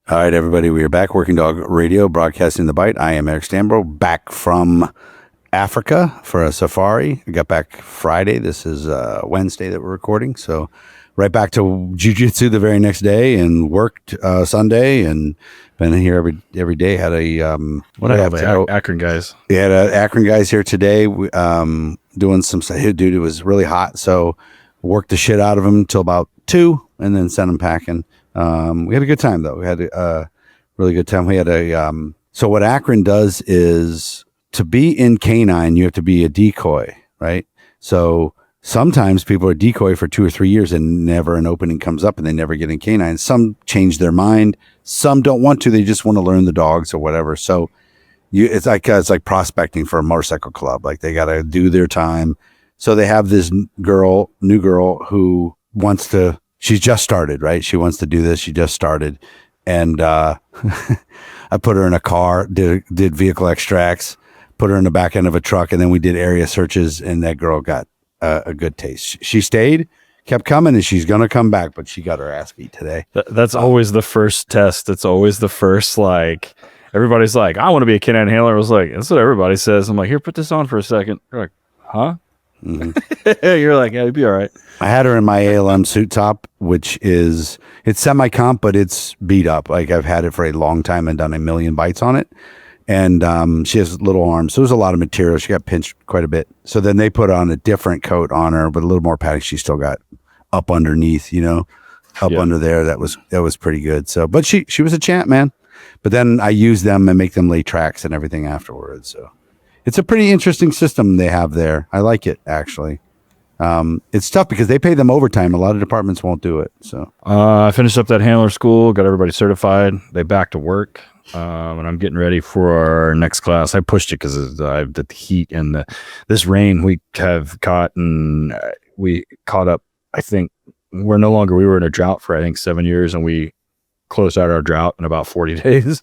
All right, everybody, we are back. Working Dog Radio, broadcasting the bite. I am Eric Stambro, back from Africa for a safari. I got back Friday. This is Wednesday that we're recording. So right back to jiu-jitsu the very next day and worked Sunday and been here every day. Had a Akron guys. We had Akron guys here today doing some stuff. Dude, it was really hot, so worked the shit out of them until about 2 and then sent them packing. We had a good time though. We had a really good time. We had so what Akron does is, to be in canine, you have to be a decoy, right? So sometimes people are decoy for 2 or 3 years and never an opening comes up and they never get in canine. Some change their mind. Some don't want to. They just want to learn the dogs or whatever. So it's like prospecting for a motorcycle club. Like they got to do their time. So they have this new girl who wants to, she's just started, right? She wants to do this. She just started. And I put her in a car, did vehicle extracts, put her in the back end of a truck, and then we did area searches, and that girl got a good taste. She stayed, kept coming, and she's going to come back, but she got her ass beat today. That's always the first test. It's always the first, like, everybody's like, I want to be a canine handler. I was like, that's what everybody says. I'm like, here, put this on for a second. You're like, huh? Mm-hmm. You're like, yeah, it'd be all right. I had her in my ALM suit top, which is, it's semi-comp, but it's beat up. Like I've had it for a long time and done a million bites on it. And she has little arms. So there's a lot of material. She got pinched quite a bit. So then they put on a different coat on her, but a little more padding. She still got up underneath, under there. That was pretty good. So, but she was a champ, man. But then I use them and make them lay tracks and everything afterwards. So it's a pretty interesting system they have there. I like it, actually. It's tough because they pay them overtime. A lot of departments won't do it. So I finished up that handler school, got everybody certified. They back to work. And I'm getting ready for our next class. I pushed it because the heat and this rain we have caught, and we caught up. I think we were in a drought for, I think, 7 years, and we closed out our drought in about 40 days.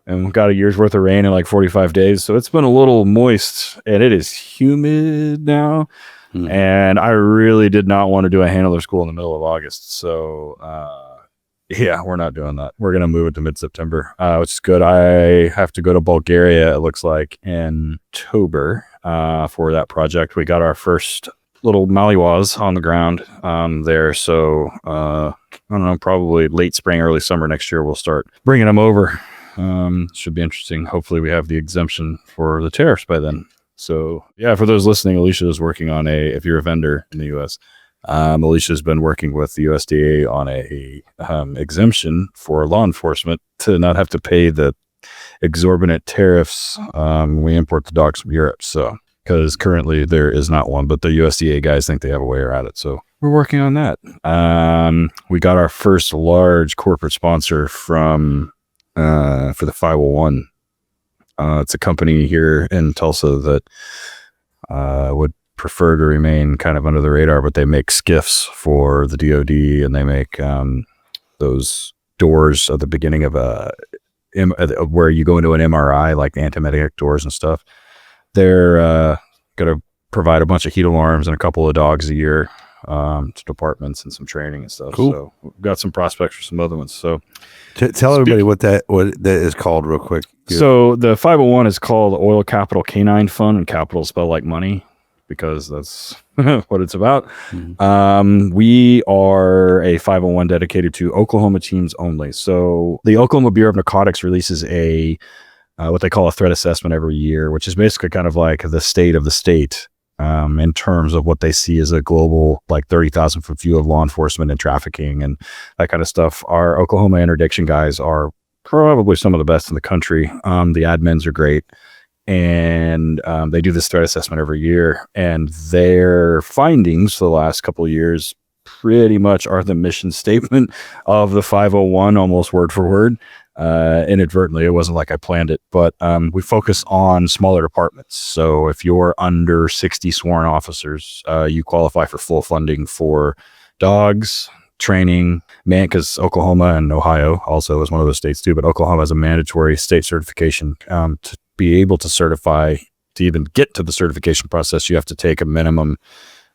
And we got a year's worth of rain in like 45 days. So it's been a little moist, and it is humid now. And I really did not want to do a handler school in the middle of August. So, yeah, we're not doing that. We're going to move it to mid-September, which is good. I have to go to Bulgaria, it looks like, in October for that project. We got our first little Malinois on the ground there. So, I don't know, probably late spring, early summer next year, we'll start bringing them over. Should be interesting. Hopefully we have the exemption for the tariffs by then. So, yeah, for those listening, Alicia is working on if you're a vendor in the U.S., Alicia's been working with the USDA on a exemption for law enforcement to not have to pay the exorbitant tariffs when we import the dogs from Europe. So, because currently there is not one, but the USDA guys think they have a way around it. So we're working on that. We got our first large corporate sponsor for the 501. It's a company here in Tulsa that would prefer to remain kind of under the radar, but they make skiffs for the DOD, and they make those doors at the beginning of where you go into an MRI, like the anti-medic doors and stuff. They're going to provide a bunch of heat alarms and a couple of dogs a year to departments and some training and stuff. Cool. So we've got some prospects for some other ones. So tell everybody what that is called real quick. So the 501 is called Oil Capital Canine Fund, and capital spelled like money, because that's what it's about. Mm-hmm. We are a 501 dedicated to Oklahoma teams only. So the Oklahoma Bureau of Narcotics releases what they call a threat assessment every year, which is basically kind of like the state of the state in terms of what they see as a global, like 30,000 foot view of law enforcement and trafficking and that kind of stuff. Our Oklahoma interdiction guys are probably some of the best in the country. The admins are great. And they do this threat assessment every year, and their findings for the last couple of years pretty much are the mission statement of the 501, almost word for word. Inadvertently, it wasn't like I planned it, but we focus on smaller departments. So if you're under 60 sworn officers, you qualify for full funding for dogs, training, because Oklahoma and Ohio also is one of those states too, but Oklahoma has a mandatory state certification to be able to certify. To even get to the certification process, you have to take a minimum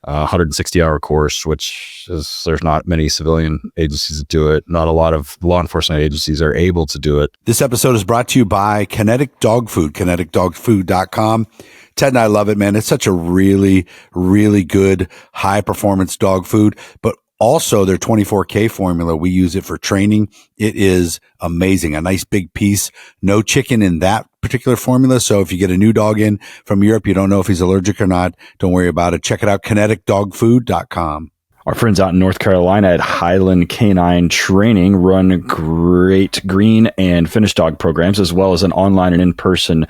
160-hour course, which is, there's not many civilian agencies that do it. Not a lot of law enforcement agencies are able to do it. This episode is brought to you by Kinetic Dog Food, kineticdogfood.com. Ted and I love it, man. It's such a really, really good high performance dog food, but also their 24K formula. We use it for training. It is amazing. A nice big piece. No chicken in that particular formula. So if you get a new dog in from Europe, you don't know if he's allergic or not, don't worry about it. Check it out. kineticdogfood.com. Our friends out in North Carolina at Highland Canine Training run great green and Finnish dog programs, as well as an online and in-person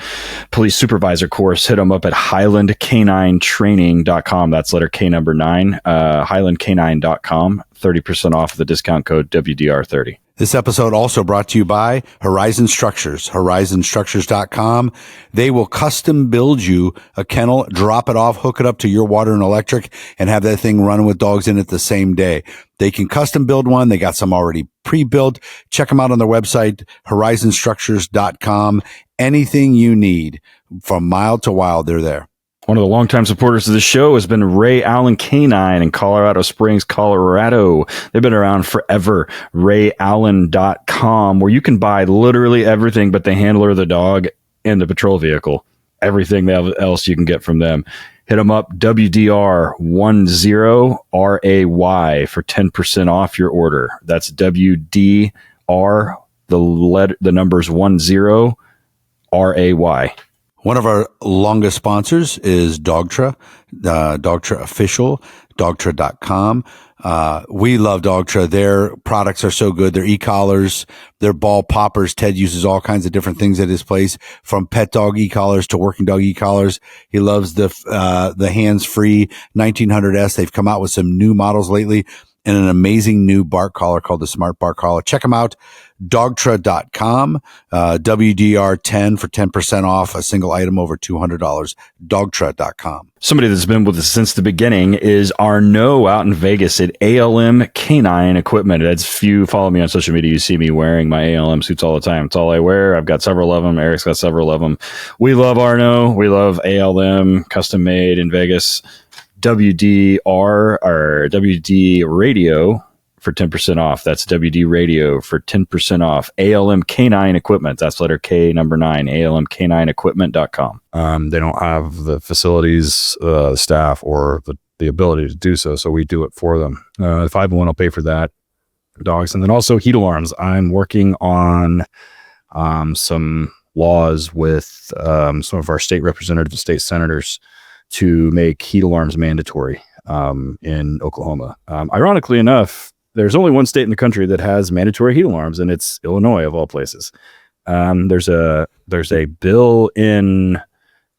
police supervisor course. Hit them up at highlandcaninetraining.com. That's letter K number 9, highlandcanine.com. 30% off with the discount code WDR30. This episode also brought to you by Horizon Structures, horizonstructures.com. They will custom build you a kennel, drop it off, hook it up to your water and electric, and have that thing run with dogs in it the same day. They can custom build one. They got some already pre-built. Check them out on their website, horizonstructures.com. Anything you need from mild to wild, they're there. One of the longtime supporters of the show has been Ray Allen Canine in Colorado Springs, Colorado. They've been around forever. RayAllen.com, where you can buy literally everything but the handler of the dog and the patrol vehicle. Everything else you can get from them. Hit them up, WDR10RAY for 10% off your order. That's WDR, the numbers 10 RAY. One of our longest sponsors is Dogtra, Dogtra Official, Dogtra.com. We love Dogtra. Their products are so good. Their e-collars, their ball poppers. Ted uses all kinds of different things at his place, from pet dog e-collars to working dog e-collars. He loves the hands-free 1900S. They've come out with some new models lately and an amazing new bark collar called the Smart Bark Collar. Check them out. Dogtra.com, WDR10 for 10% off a single item over $200. Dogtra.com. Somebody that's been with us since the beginning is Arnaud out in Vegas at ALM Canine Equipment. If you follow me on social media, you see me wearing my ALM suits all the time. It's all I wear. I've got several of them. Eric's got several of them. We love Arnaud. We love ALM, custom made in Vegas. WDR or WD Radio for 10% off. That's WD Radio for 10% off. ALM Canine Equipment. That's letter K number 9. ALMcanineequipment.com. They don't have the facilities, staff, or the ability to do so. So we do it for them. The 501 will pay for that. Dogs. And then also heat alarms. I'm working on some laws with some of our state representatives and state senators to make heat alarms mandatory in Oklahoma. Ironically enough, there's only one state in the country that has mandatory heat alarms, and it's Illinois, of all places. There's a bill in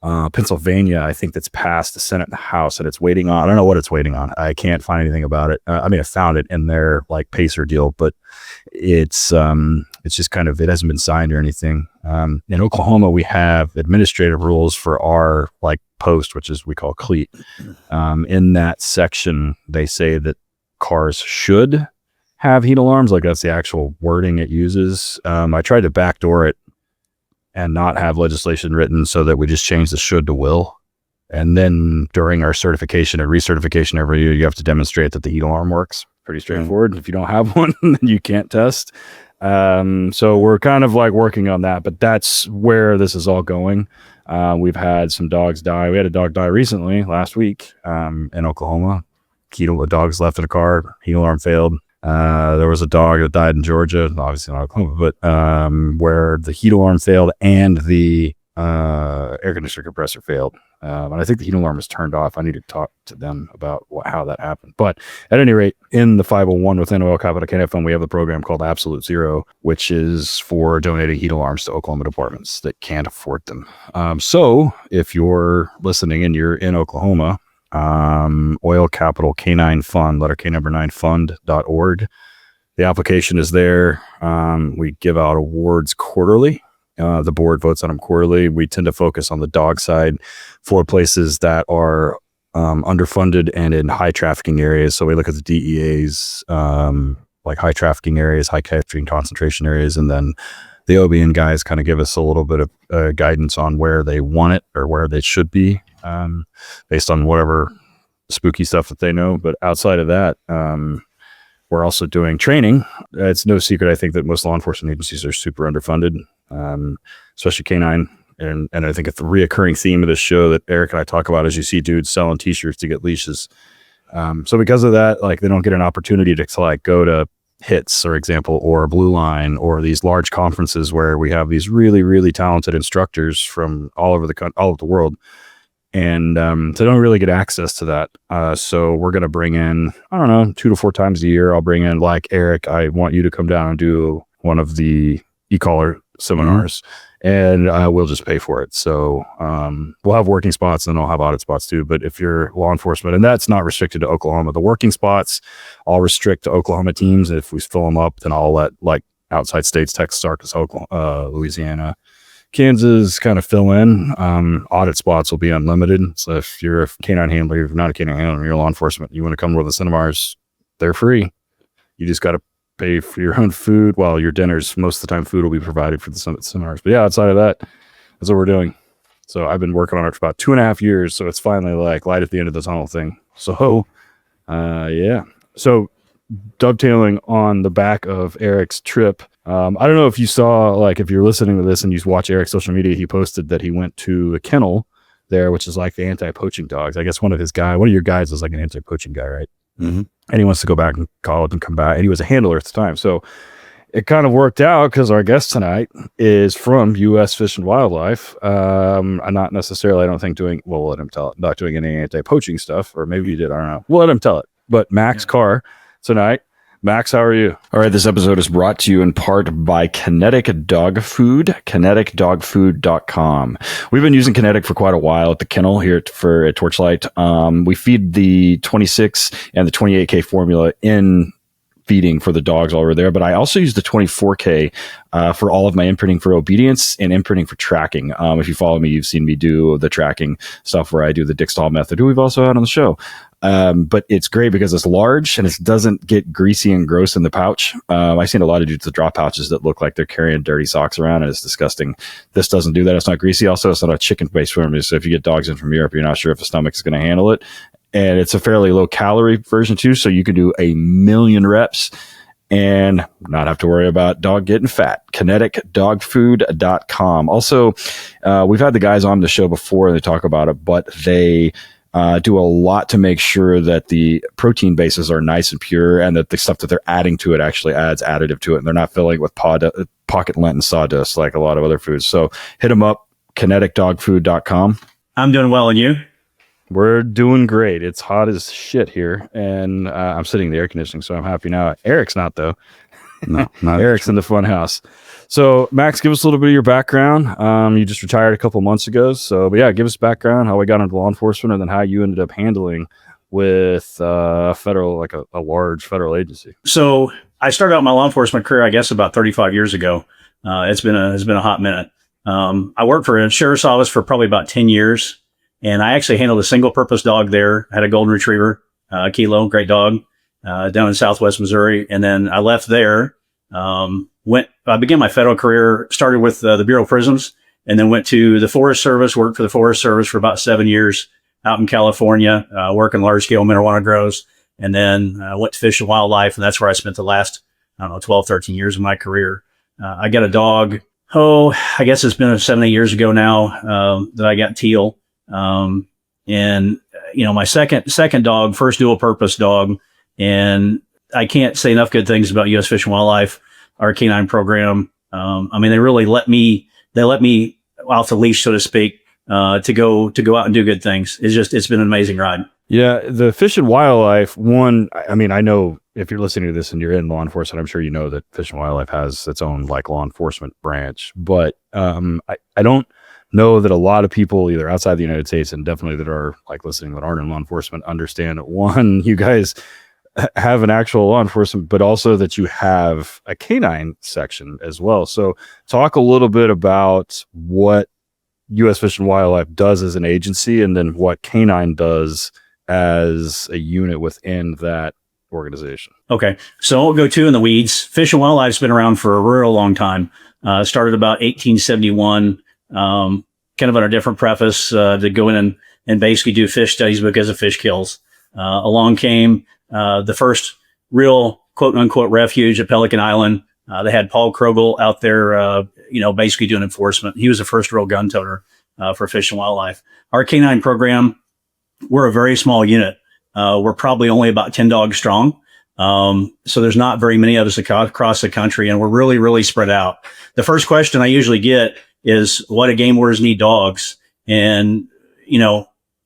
Pennsylvania, I think, that's passed the Senate and the House, and it's waiting on. I don't know what it's waiting on. I can't find anything about it. I found it in their like Pacer deal, but it's just kind of, it hasn't been signed or anything. In Oklahoma, we have administrative rules for our like post, which is we call cleat. In that section, they say that cars should have heat alarms. Like, that's the actual wording it uses. I tried to backdoor it and not have legislation written so that we just change the should to will. And then during our certification and recertification every year, you have to demonstrate that the heat alarm works. Pretty straightforward. If you don't have one, then you can't test. So we're kind of like working on that, but that's where this is all going. We've had some dogs die. We had a dog die recently, last week, in Oklahoma. The dogs left in a car, heat alarm failed. There was a dog that died in Georgia, obviously not Oklahoma, but where the heat alarm failed and the air conditioner compressor failed. And I think the heat alarm was turned off. I need to talk to them about how that happened. But at any rate, in the 501 within Oil Capital Canine Fund, we have the program called Absolute Zero, which is for donating heat alarms to Oklahoma departments that can't afford them. So if you're listening and you're in Oklahoma, Oil Capital Canine Fund, letter K number 9 fund.org. The application is there. We give out awards quarterly. The board votes on them quarterly. We tend to focus on the dog side for places that are underfunded and in high trafficking areas. So we look at the DEA's like high trafficking areas, high trafficking concentration areas, and then the OBN guys kind of give us a little bit of guidance on where they want it or where they should be, based on whatever spooky stuff that they know. But outside of that, we're also doing training. It's no secret, I think, that most law enforcement agencies are super underfunded, especially canine. And I think it's the reoccurring theme of this show that Eric and I talk about is you see dudes selling t-shirts to get leashes. So because of that, like they don't get an opportunity to like go to HITS, for example, or Blue Line, or these large conferences where we have these really, really talented instructors from all over the world. And so they don't really get access to that. So we're going to bring in, I don't know, 2 to 4 times a year. I'll bring in like Eric, I want you to come down and do one of the e-collar seminars, and we'll just pay for it. So we'll have working spots, and I'll have audit spots too. But if you're law enforcement, and that's not restricted to Oklahoma, the working spots I'll restrict to Oklahoma teams. If we fill them up, then I'll let like outside states, Texas, Arkansas, Oklahoma, Louisiana, Kansas kind of fill in. Audit spots will be unlimited. So if you're a canine handler, if you're not a canine handler, you're law enforcement, you want to come to the seminars, they're free. You just got to pay for your own food. Well, your dinners, most of the time food will be provided for the seminars. But yeah, outside of that, that's what we're doing. So I've been working on it for about 2.5 years. So it's finally like light at the end of the tunnel thing. So yeah. So dovetailing on the back of Eric's trip, I don't know if you saw, like if you're listening to this and you watch Eric's social media, he posted that he went to a kennel there, which is like the anti-poaching dogs. I guess one of your guys was like an anti-poaching guy, right? Mm-hmm. And he wants to go back in college and come back. And he was a handler at the time. So it kind of worked out because our guest tonight is from U.S. Fish and Wildlife. I'm not necessarily, I don't think we'll let him tell it, not doing any anti-poaching stuff, or maybe he did, I don't know. We'll let him tell it. But Max Carr tonight. Max, how are you? All right, this episode is brought to you in part by Kinetic Dog Food, kineticdogfood.com. We've been using Kinetic for quite a while at the kennel here at Torchlight. We feed the 26 and the 28K formula in feeding for the dogs all over there, but I also use the 24K for all of my imprinting for obedience and imprinting for tracking. If you follow me, you've seen me do the tracking stuff where I do the Dick Stahl method, who we've also had on the show. But it's great because it's large and it doesn't get greasy and gross in the pouch. I've seen a lot of dudes with drop pouches that look like they're carrying dirty socks around, and it's disgusting. This doesn't do that. It's not greasy. Also, it's not a chicken-based formula, so if you get dogs in from Europe, you're not sure if the stomach is going to handle it. And it's a fairly low-calorie version, too, so you can do 1,000,000 reps and not have to worry about dog getting fat. kineticdogfood.com. Also, we've had the guys on the show before, and they talk about it, but they do a lot to make sure that the protein bases are nice and pure, and that the stuff that they're adding to it actually adds additive to it, and they're not filling it with pocket lint and sawdust like a lot of other foods. So hit them up, kineticdogfood.com. I'm doing well, and you? We're doing great. It's hot as shit here, and I'm sitting in the air conditioning, so I'm happy now. Eric's not, though. No, not Eric's in the fun house. So, Max, give us a little bit of your background. You just retired a couple months ago. So, but yeah, give us background, how we got into law enforcement, and then how you ended up handling with federal, like a large federal agency. So I started out my law enforcement career, I guess, about 35 years ago. It's been a hot minute. I worked for a sheriff's office for probably about 10 years. And I actually handled a single purpose dog there. I had a golden retriever, Kilo, great dog, down in Southwest Missouri. And then I left there, I began my federal career, started with the Bureau of Prisons, and then went to the Forest Service, worked for the Forest Service for about 7 years out in California, working large scale marijuana grows. And then went to Fish and Wildlife. And that's where I spent the last, 12, 13 years of my career. I got a dog. I guess it's been 7, 8 years ago now, that I got Teal. My second dog, first dual purpose dog, and I can't say enough good things about U.S. Fish and Wildlife, our canine program. They really let me off the leash, so to speak, to go out and do good things. It's been an amazing ride. Yeah. The Fish and Wildlife one, I know if you're listening to this and you're in law enforcement, I'm sure you know that Fish and Wildlife has its own like law enforcement branch, but, I don't know that a lot of people either outside the United States and definitely that are like listening that aren't in law enforcement understand that one, you guys have an actual law enforcement, but also that you have a canine section as well. So talk a little bit about what U.S. Fish and Wildlife does as an agency, and then what canine does as a unit within that organization. Okay. So I'll go in the weeds. Fish and Wildlife's been around for a real long time. Started about 1871. Kind of on a different preface, to go in and basically do fish studies because of fish kills. Along came the first real quote unquote refuge at Pelican Island. They had Paul Krogel out there, basically doing enforcement. He was the first real gun toter for Fish and Wildlife. Our canine program, we're a very small unit. We're probably only about 10 dogs strong. So there's not very many of us across the country, and we're really, really spread out. The first question I usually get is, what do game wardens need dogs? And,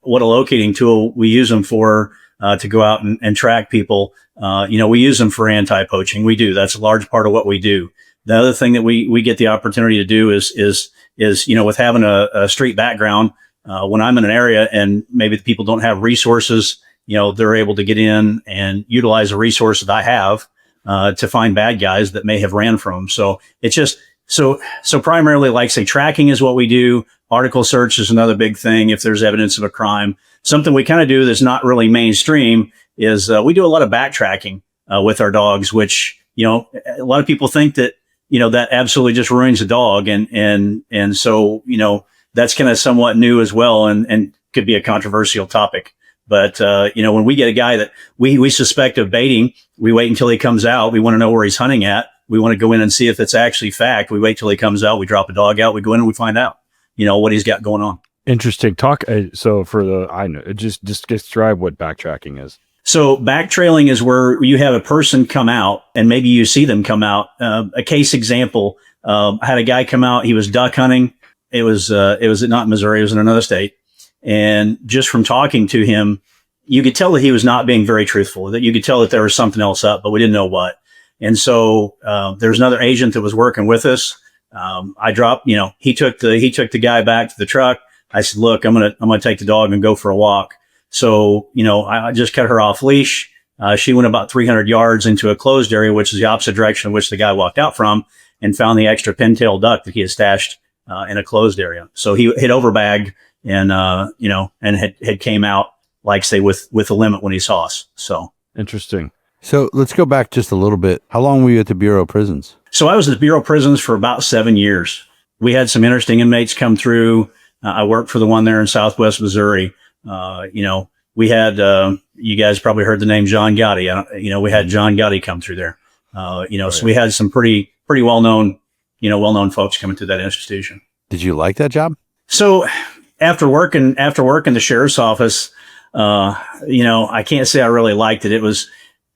what a locating tool we use them for, to go out and track people. We use them for anti-poaching. We do. That's a large part of what we do. The other thing that we get the opportunity to do is, with having a street background, when I'm in an area and maybe the people don't have resources, they're able to get in and utilize the resources I have, to find bad guys that may have ran from them. So it's just, so primarily, like say, tracking is what we do. Article search is another big thing. If there's evidence of a crime, something we kind of do that's not really mainstream is, we do a lot of backtracking, with our dogs, which, a lot of people think that, that absolutely just ruins a dog. And so, that's kind of somewhat new as well, and could be a controversial topic. But, when we get a guy that we suspect of baiting, we wait until he comes out. We want to know where he's hunting at. We want to go in and see if it's actually fact. We wait till he comes out. We drop a dog out. We go in and we find out, what he's got going on. Interesting. Talk. So I know, just describe what backtracking is. So backtrailing is where you have a person come out and maybe you see them come out. A case example, I had a guy come out. He was duck hunting. It was not in Missouri. It was in another state. And just from talking to him, you could tell that he was not being very truthful, that you could tell that there was something else up, but we didn't know what. And so, there's another agent that was working with us. I dropped, he took the guy back to the truck. I said, look, I'm going to take the dog and go for a walk. So, I just cut her off leash. She went about 300 yards into a closed area, which is the opposite direction in which the guy walked out from, and found the extra pintail duck that he had stashed, in a closed area. So he had overbagged and, and had came out, like say, with a limit when he saw us. So interesting. So let's go back just a little bit. How long were you at the Bureau of Prisons? So I was at the Bureau of Prisons for about 7 years. We had some interesting inmates come through. I worked for the one there in Southwest Missouri. We had, you guys probably heard the name John Gotti. We had John Gotti come through there. Right. So we had some pretty well-known folks coming through that institution. Did you like that job? So after working the sheriff's office, I can't say I really liked it. It was,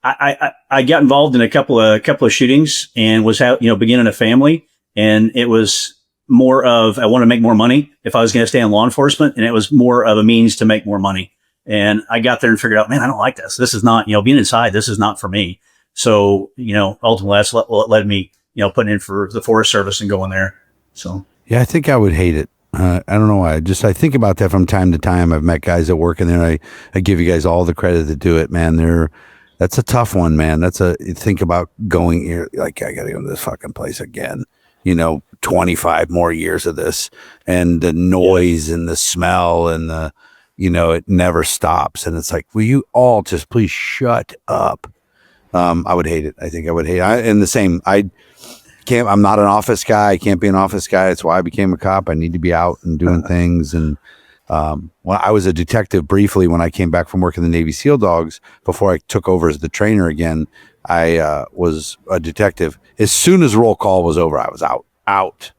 I got involved in a couple of shootings and was beginning a family, and it was more of, I want to make more money if I was going to stay in law enforcement. And it was more of a means to make more money. And I got there and figured out, man, I don't like this. This is not, being inside, this is not for me. So, ultimately that's what led me, putting in for the Forest Service and going there. So. Yeah, I think I would hate it. I don't know why. I think about that from time to time. I've met guys that work in there. I give you guys all the credit to do it, man. That's a tough one, man. Think about going here. Like, I got to go to this fucking place again. 25 more years of this, and the noise and the smell and the, it never stops. And it's like, will you all just please shut up? I would hate it. I think I would hate it. I'm not an office guy. I can't be an office guy. That's why I became a cop. I need to be out and doing things. And I was a detective briefly when I came back from working the Navy SEAL dogs. Before I took over as the trainer again, I was a detective. As soon as roll call was over, I was out.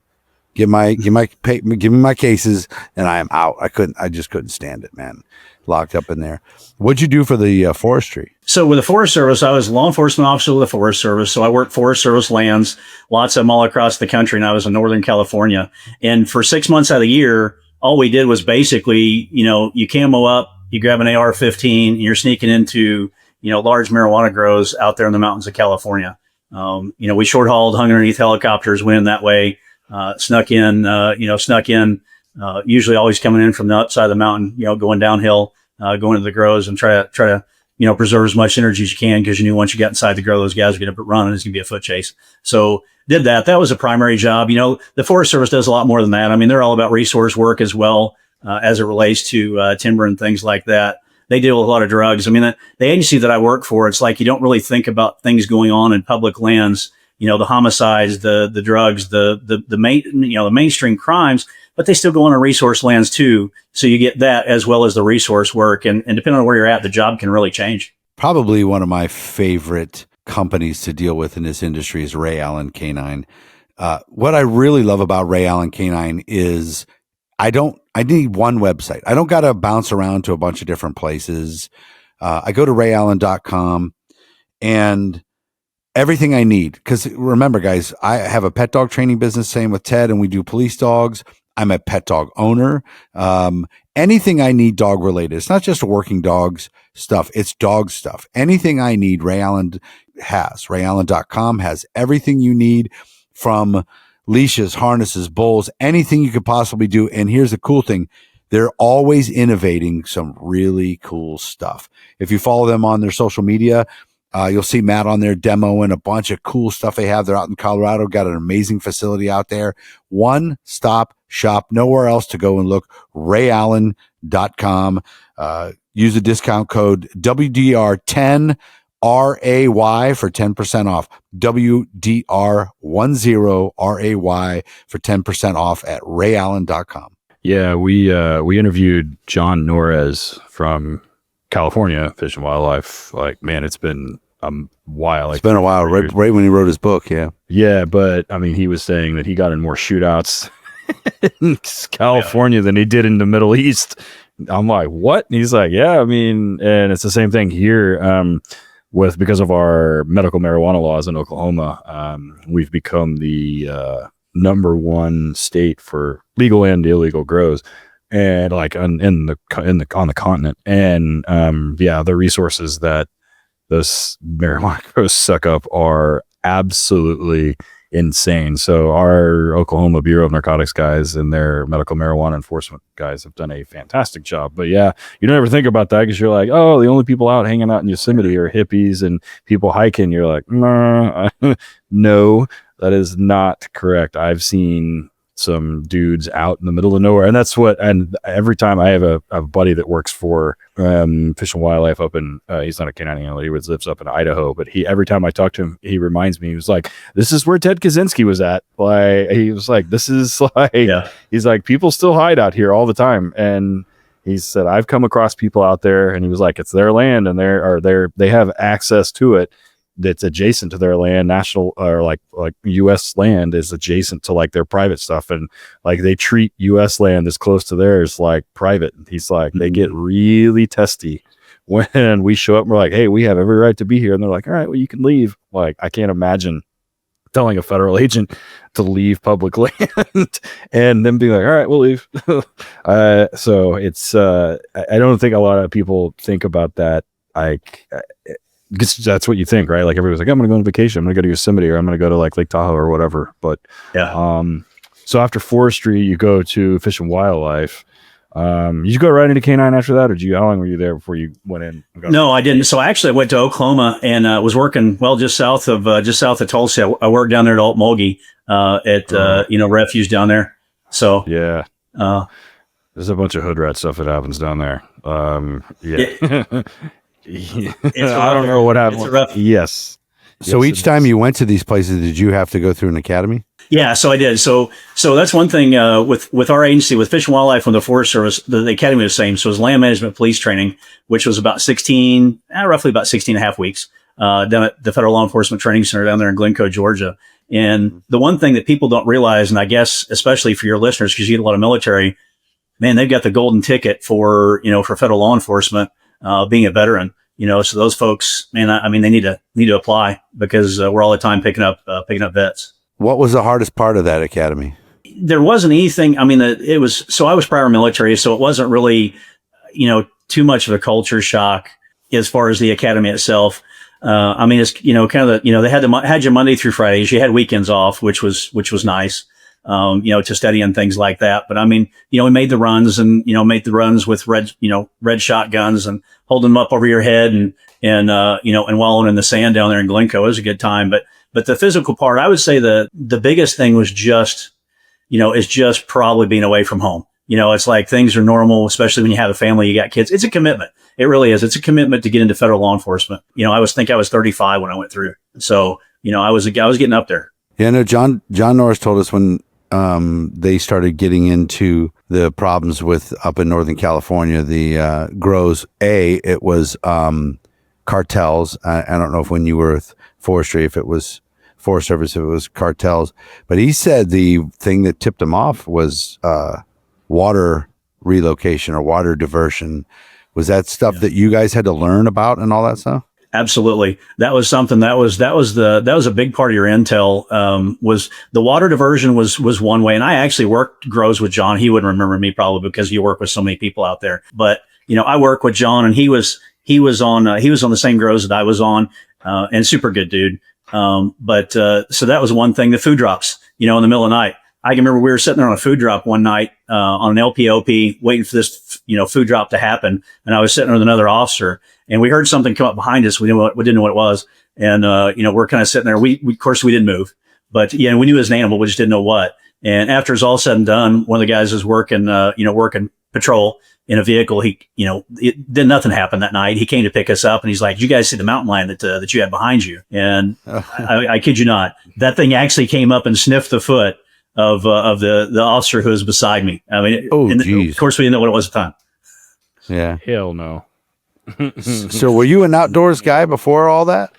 Give me my cases, and I am out. I just couldn't stand it, man. Locked up in there. What'd you do for the forestry? So with the Forest Service, I was a law enforcement officer with the Forest Service. So I worked Forest Service lands, lots of them all across the country. And I was in Northern California. And for 6 months out of the year, all we did was basically, you camo up, you grab an AR-15, and you're sneaking into, large marijuana grows out there in the mountains of California. We short hauled, hung underneath helicopters, went in that way, snuck in, usually always coming in from the upside of the mountain, going downhill, going to the grows and try to, preserve as much energy as you can, because you knew once you got inside the grow, those guys were going to run and it's going to be a foot chase. So did that. That was a primary job. The Forest Service does a lot more than that. I mean, they're all about resource work as well, as it relates to timber and things like that. They deal with a lot of drugs. I mean, the agency that I work for, it's like you don't really think about things going on in public lands the homicides, the drugs, the mainstream crimes, but they still go on a resource lands too. So you get that as well as the resource work. And depending on where you're at, the job can really change. Probably one of my favorite companies to deal with in this industry is Ray Allen Canine. What I really love about Ray Allen Canine is I need one website. I don't got to bounce around to a bunch of different places. I go to rayallen.com and everything I need. Because remember, guys, I have a pet dog training business, same with Ted, and we do police dogs. I'm a pet dog owner. Anything I need dog related. It's not just working dogs stuff. It's dog stuff. Anything I need, Ray Allen has. Rayallen.com has everything you need, from leashes, harnesses, bowls, anything you could possibly do. And here's the cool thing. They're always innovating some really cool stuff. If you follow them on their social media, you'll see Matt on there demoing a bunch of cool stuff they have. They're out in Colorado, got an amazing facility out there. One stop shop, nowhere else to go and look. Rayallen.com. Use the discount code WDR10 RAY for 10% off. WDR10 RAY for 10% off at rayallen.com. Yeah, we interviewed John Norris from California Fish and Wildlife. Like, man, it's been a while. It's been a while, right when he wrote his book. Yeah, but I mean, he was saying that he got in more shootouts in California than he did in the Middle East. I'm like, what? And he's like, yeah, I mean, and it's the same thing here. Because of our medical marijuana laws in Oklahoma, we've become the number one state for legal and illegal grows, and like on the continent. And the resources that those marijuana grows suck up are absolutely insane. So our Oklahoma Bureau of Narcotics guys and their medical marijuana enforcement guys have done a fantastic job. But yeah, you don't ever think about that, because you're like, oh, the only people out hanging out in Yosemite are hippies and people hiking. You're like, nah. No, that is not correct. I've seen some dudes out in the middle of nowhere, and every time I have a buddy that works for Fish and Wildlife up in he's not a canine handler, he lives up in Idaho, but every time I talk to him, he reminds me, he was like, this is where Ted Kaczynski was at. Like, he was like, this is like, he's like, people still hide out here all the time. And he said, I've come across people out there, and he was like, it's their land, and they have access to it that's adjacent to their land. National or like US land is adjacent to like their private stuff, and like they treat US land as close to theirs like private. He's like, they get really testy when we show up and we're like, hey, we have every right to be here, and they're like, all right, well, you can leave. Like, I can't imagine telling a federal agent to leave public land and then being like, all right, we'll leave. So it's I don't think a lot of people think about that. Because that's what you think, right? Like, everybody's like, I'm going to go on vacation. I'm going to go to Yosemite, or I'm going to go to like Lake Tahoe or whatever. But so after forestry, you go to Fish and Wildlife. You go right into canine after that, or how long were you there before you went in? No, I didn't. So actually, I went to Oklahoma and was working just south of Tulsa. I worked down there at Alt Mulgee at refuge down there. So yeah, there's a bunch of hood rat stuff that happens down there. I don't know what happened. Yes. So each time you went to these places, did you have to go through an academy? Yeah, so I did. So that's one thing with our agency, with Fish and Wildlife, when the Forest Service, the academy was the same. So it was land management police training, which was about roughly about 16 and a half weeks down at the Federal Law Enforcement Training Center down there in Glencoe, Georgia. And the one thing that people don't realize, and I guess especially for your listeners, because you get a lot of military, man, they've got the golden ticket for federal law enforcement, being a veteran. So those folks, man, I mean, they need to apply, because we're all the time picking up vets. What was the hardest part of that academy? There wasn't anything. I mean, I was prior military, so it wasn't really, too much of a culture shock as far as the academy itself. I mean, it's, kind of they had you Monday through Fridays. You had weekends off, which was nice, to study and things like that. But I mean, we made the runs with red shotguns and holding them up over your head and wallowing in the sand down there in Glencoe. It was a good time. But the physical part, I would say the biggest thing was just probably being away from home. It's like things are normal, especially when you have a family, you got kids. It's a commitment. It really is. It's a commitment to get into federal law enforcement. I was 35 when I went through. So, I was getting up there. Yeah, no, John Norris told us when they started getting into the problems with up in Northern California, the grows, it was cartels. I don't know if when you were with forestry, if it was Forest Service, if it was cartels, but he said the thing that tipped him off was water relocation or water diversion. Was that stuff that you guys had to learn about and all that stuff? Absolutely. That was something that was a big part of your intel, was the water diversion was one way. And I actually worked grows with John. He wouldn't remember me probably because you work with so many people out there, but I worked with John, and he was on the same grows that I was on, and super good dude. So that was one thing, the food drops, in the middle of the night. I can remember we were sitting there on a food drop one night, on an LPOP waiting for this, food drop to happen. And I was sitting there with another officer, and we heard something come up behind us. We didn't know what it was. And, we're kind of sitting there. Of course we didn't move, but we knew it was an animal. We just didn't know what. And after it was all said and done, one of the guys was working patrol in a vehicle. Nothing happened that night. He came to pick us up, and he's like, "You guys see the mountain lion that you had behind you?" And I kid you not, that thing actually came up and sniffed the foot of the officer who was beside me. I mean, of course we didn't know what it was at the time. Yeah. Hell no. So were you an outdoors guy before all that?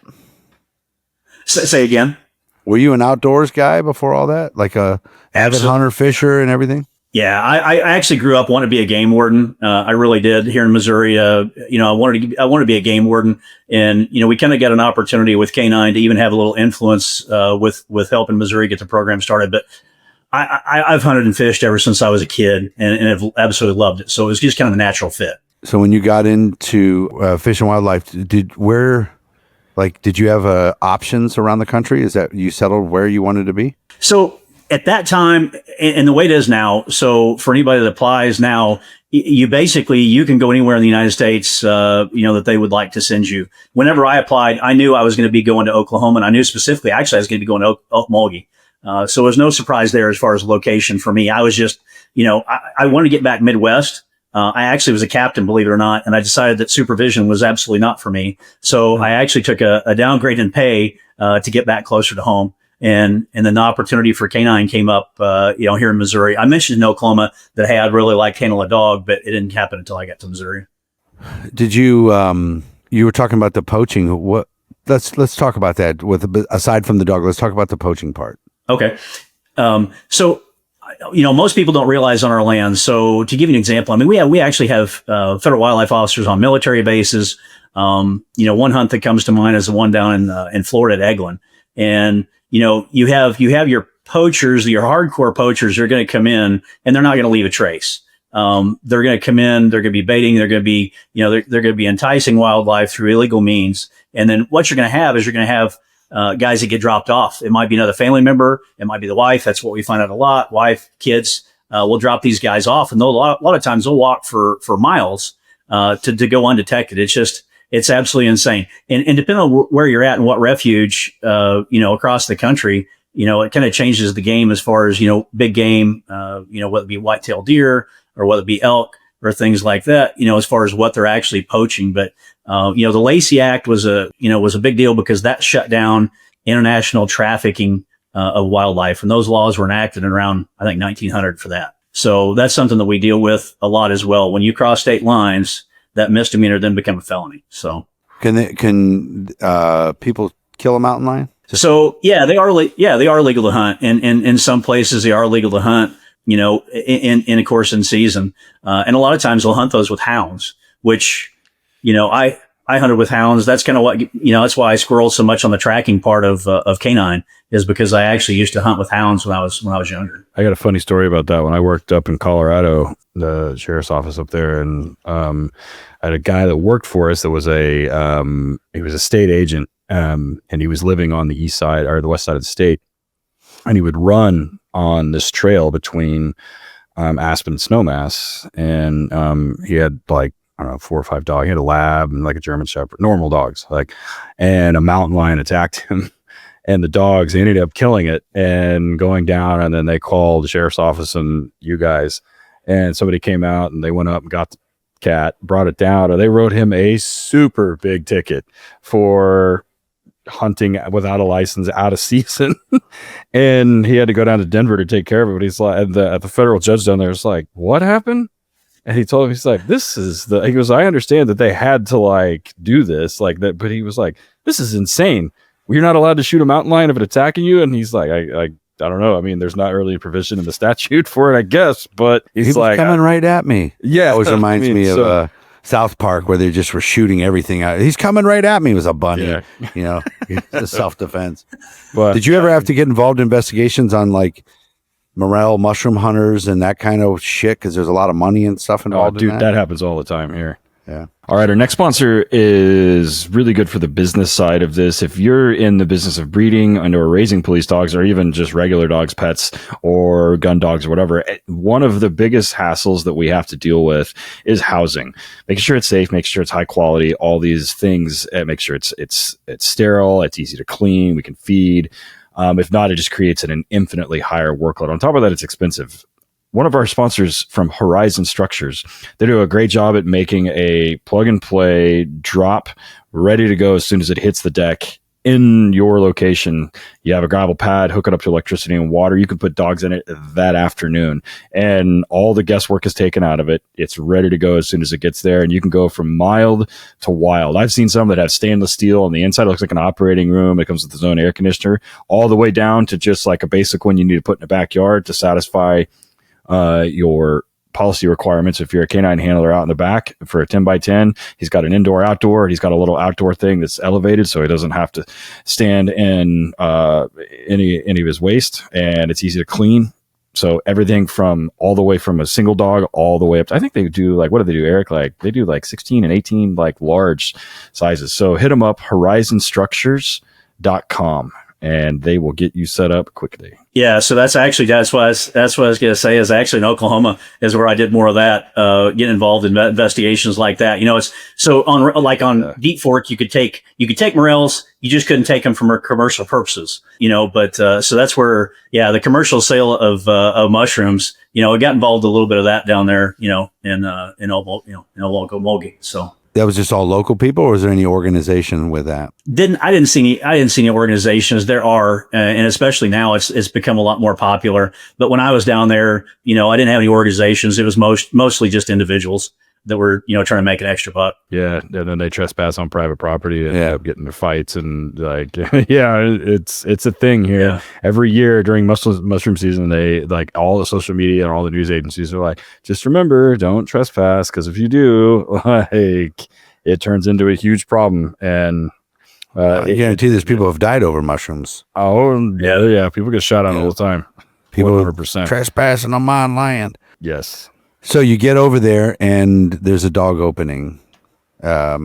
Say again. Were you an outdoors guy before all that? Like a avid hunter, fisher, and everything? Yeah, I actually grew up wanting to be a game warden. I really did here in Missouri. I wanted to be a game warden, and we kind of got an opportunity with Canine to even have a little influence with helping Missouri get the program started. But I've hunted and fished ever since I was a kid, and have absolutely loved it. So it was just kind of a natural fit. So when you got into fish and wildlife, did you have options around the country? Is that you settled where you wanted to be? So at that time, and the way it is now, so for anybody that applies now, you can go anywhere in the United States, that they would like to send you. Whenever I applied, I knew I was going to be going to Oklahoma, and I knew specifically, actually, I was going to be going to Okmulgee. So there was no surprise there as far as location for me. I was just, I wanted to get back Midwest. I actually was a captain, believe it or not, and I decided that supervision was absolutely not for me. So I actually took a downgrade in pay to get back closer to home. And then the opportunity for canine came up, here in Missouri. I mentioned in Oklahoma that, hey, I'd really like to handle a dog, but it didn't happen until I got to Missouri. Did you, you were talking about the poaching. Let's talk about that aside from the dog, let's talk about the poaching part. Okay. So, most people don't realize on our land. So to give you an example, I mean, we actually have, federal wildlife officers on military bases. One hunt that comes to mind is the one down in Florida at Eglin. And, you have your poachers, your hardcore poachers are going to come in, and they're not going to leave a trace. They're going to come in, they're going to be baiting, they're going to be, they're going to be enticing wildlife through illegal means. And then what you're going to have is guys that get dropped off. It might be another family member. It might be the wife. That's what we find out a lot. Wife, kids, will drop these guys off. And a lot of times they'll walk for miles, to go undetected. It's absolutely insane. And depending on where you're at and what refuge, across the country, it kind of changes the game as far as, big game, whether it be white-tailed deer or whether it be elk or things like that, as far as what they're actually poaching. But, the Lacey Act was a big deal because that shut down international trafficking, of wildlife. And those laws were enacted in around, I think, 1900 for that. So that's something that we deal with a lot as well. When you cross state lines, that misdemeanor then become a felony. So can people kill a mountain lion? So yeah, they are legal to hunt. And in some places they are legal to hunt, in of course in season. And a lot of times they'll hunt those with hounds, which, I hunted with hounds. That's kind of what, that's why I squirreled so much on the tracking part of canine, is because I actually used to hunt with hounds when I was younger. I got a funny story about that. When I worked up in Colorado, the sheriff's office up there, and I had a guy that worked for us that was he was a state agent, and he was living on the east side or the west side of the state, and he would run on this trail between Aspen and Snowmass, and he had like, I don't know, 4 or 5 dogs. He had a lab and like a German Shepherd, normal dogs, and a mountain lion attacked him, and the dogs ended up killing it and going down. And then they called the sheriff's office and you guys, and somebody came out and they went up and got the cat, brought it down, and they wrote him a super big ticket for hunting without a license out of season. And he had to go down to Denver to take care of it. But he's like, at the federal judge down there is like, what happened? And he told him, he's like, he goes, I understand that they had to like do this like that, but he was like, this is insane. You're not allowed to shoot a mountain lion if it's attacking you. And he's like, I don't know. I mean, there's not really a provision in the statute for it, I guess, but he's like coming right at me. Yeah. Always reminds me of South Park, where they just were shooting everything out. He's coming right at me. It was a bunny, you know, it's self-defense. But did you ever have to get involved in investigations on like morel mushroom hunters and that kind of shit? Because there's a lot of money and stuff involved. Dude, that happens all the time here. Yeah. All right. Our next sponsor is really good for the business side of this. If you're in the business of breeding and/or raising police dogs, or even just regular dogs, pets, or gun dogs, or whatever, one of the biggest hassles that we have to deal with is housing. Making sure it's safe, making sure it's high quality, all these things, make sure it's sterile, it's easy to clean, we can feed. If not, it just creates an infinitely higher workload. On top of that, it's expensive. One of our sponsors from Horizon Structures, they do a great job at making a plug and play drop ready to go as soon as it hits the deck in your location. You have a gravel pad, hook it up to electricity and water. You can put dogs in it that afternoon, and all the guesswork is taken out of it. It's ready to go as soon as it gets there, and you can go from mild to wild. I've seen some that have stainless steel on the inside. It looks like an operating room. It comes with its own air conditioner, all the way down to just like a basic one you need to put in the backyard to satisfy your policy requirements. If you're a canine handler out in the back for a 10x10, he's got an indoor outdoor. He's got a little outdoor thing that's elevated, so he doesn't have to stand in any of his waste, and it's easy to clean. So everything from all the way from a single dog all the way up to, I think they do like, what do they do, Eric? Like they do like 16 and 18 like large sizes. So hit them up, horizonstructures.com. and they will get you set up quickly. Yeah, so that's what I was going to say is actually in Oklahoma is where I did more of that, getting involved in investigations like that. You know, it's so on Deep Fork, you could take morels, you just couldn't take them for commercial purposes, you know, but, so that's where, the commercial sale of mushrooms, you know, I got involved a little bit of that down there, you know, in Oklahoma. So. That was just all local people, or was there any organization with that? I didn't see any organizations. There are, and especially now it's become a lot more popular. But when I was down there, you know, I didn't have any organizations. It was mostly just individuals that were, you know, trying to make an extra buck. Yeah. And then they trespass on private property and end up getting into fights and like, it's a thing here. Yeah. Every year during mushroom season, they like all the social media and all the news agencies are like, just remember, don't trespass. Cause if you do, like it turns into a huge problem. And, I guarantee there's people who have died over mushrooms. Oh yeah. People get shot on all the time. People 100% trespassing on my land. Yes. So you get over there and there's a dog opening. How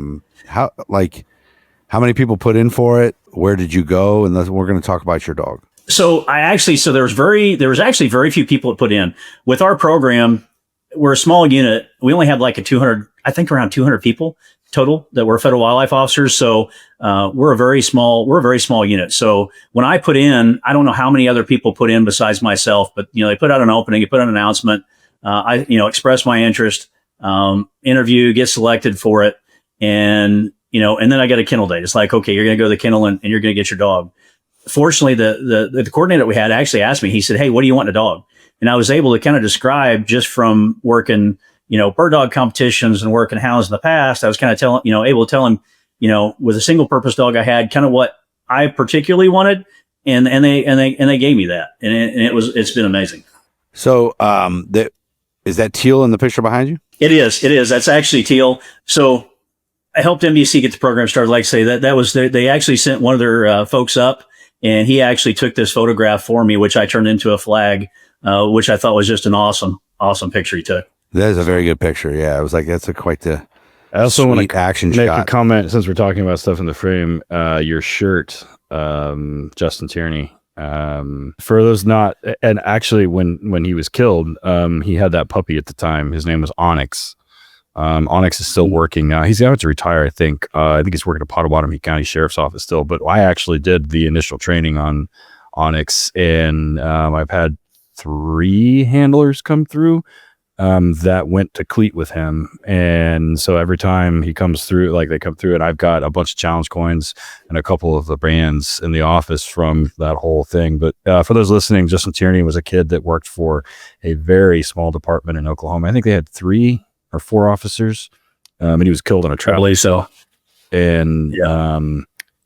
many people put in for it? Where did you go? And we're going to talk about your dog. So there was actually very few people that put in. With our program, we're a small unit. We only have like around 200 people total that were federal wildlife officers. So, we're a very small unit. So when I put in, I don't know how many other people put in besides myself, but you know, they put out an opening, they put out an announcement. I express my interest, interview, get selected for it. And, you know, and then I get a kennel date. It's like, okay, you're going to go to the kennel and you're going to get your dog. Fortunately, the coordinator we had actually asked me, he said, hey, what do you want in a dog? And I was able to kind of describe just from working, you know, bird dog competitions and working hounds in the past. I was kind of able to tell him, you know, with a single purpose dog I had kind of what I particularly wanted. And they gave me that. And it's been amazing. So, is that Teal in the picture behind you? It is. That's actually Teal. So I helped NBC get the program started. Like I say, that was they actually sent one of their folks up, and he actually took this photograph for me, which I turned into a flag, which I thought was just an awesome picture he took. That is a very good picture. Yeah, I was like, that's quut the. I also want to action make shot. a comment since we're talking about stuff in the frame. Your shirt, Justin Tierney. For those not, and actually when he was killed, he had that puppy at the time. His name was Onyx. Onyx is still working now. He's about to retire, I think. I think he's working at Pottawatomie County Sheriff's Office still, but I actually did the initial training on Onyx, and I've had 3 handlers come through. that went to cleat with him. And so every time he comes through, like they come through, and I've got a bunch of challenge coins and a couple of the brands in the office from that whole thing. But for those listening, Justin Tierney was a kid that worked for a very small department in Oklahoma. I think they had 3 or 4 officers, and he was killed in a trap. I believe so. And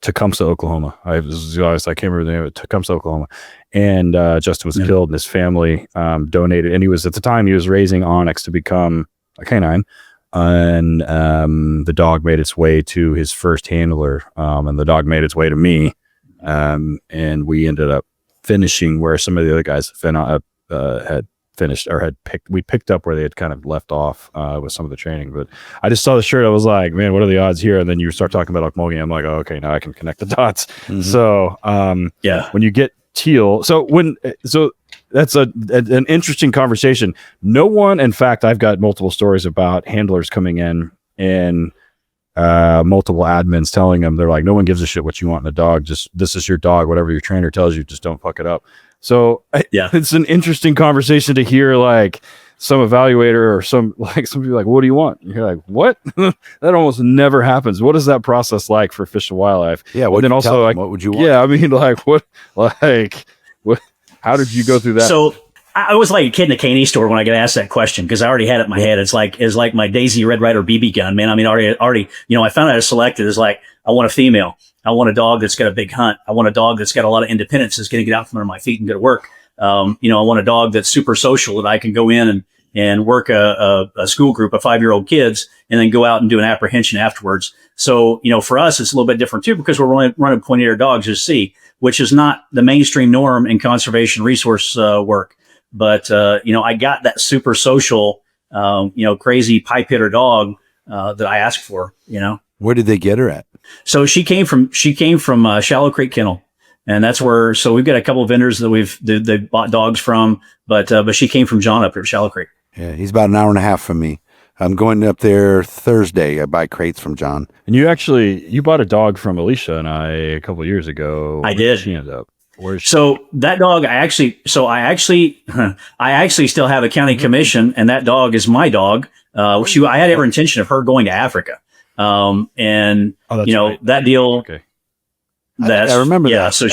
Tecumseh, Oklahoma. I can't remember the name of it. Tecumseh, Oklahoma. And Justin was killed, and his family donated. And he was, at the time, he was raising Onyx to become a canine. And the dog made its way to his first handler, and the dog made its way to me. And we ended up finishing where some of the other guys had finished, or we picked up where they had kind of left off with some of the training. But I just saw the shirt. I was like, man, what are the odds here? And then you start talking about Okmulgee. I'm like, oh, okay, now I can connect the dots. Mm-hmm. So when you get Teal, so that's an interesting conversation. No one, in fact, I've got multiple stories about handlers coming in and multiple admins telling them, they're like, no one gives a shit what you want in a dog. Just, this is your dog. Whatever your trainer tells you, just don't fuck it up. So it's an interesting conversation to hear, like some evaluator or some people like, what do you want? And you're like, what? That almost never happens. What is that process like for Fish and Wildlife? Yeah. What, then also, like, what would you want? Yeah, I mean, like what? How did you go through that? So I was like a kid in a candy store when I got asked that question, because I already had it in my head. It's like my Daisy Red Ryder BB gun, man. I mean, already, I found out I selected is like, I want a female. I want a dog that's got a big hunt. I want a dog that's got a lot of independence, that's going to get out from under my feet and go to work. I want a dog that's super social, that I can go in and work a school group of 5-year-old kids and then go out and do an apprehension afterwards. So, for us, it's a little bit different too, because we're running pointy-eared dogs as C, which is not the mainstream norm in conservation resource work. But, I got that super social, crazy pipe hitter dog that I asked for, Where did they get her at? So she came from Shallow Creek Kennel. And that's where, so we've got a couple of vendors that they bought dogs from, but she came from John up here at Shallow Creek. Yeah, he's about an hour and a half from me. I'm going up there Thursday. I buy crates from John. And you bought a dog from Alicia and I a couple of years ago. I did. She ended up. So that dog, I actually still have a county commission, and that dog is my dog. I had every intention of her going to Africa. Right. That deal. Okay. I remember that. So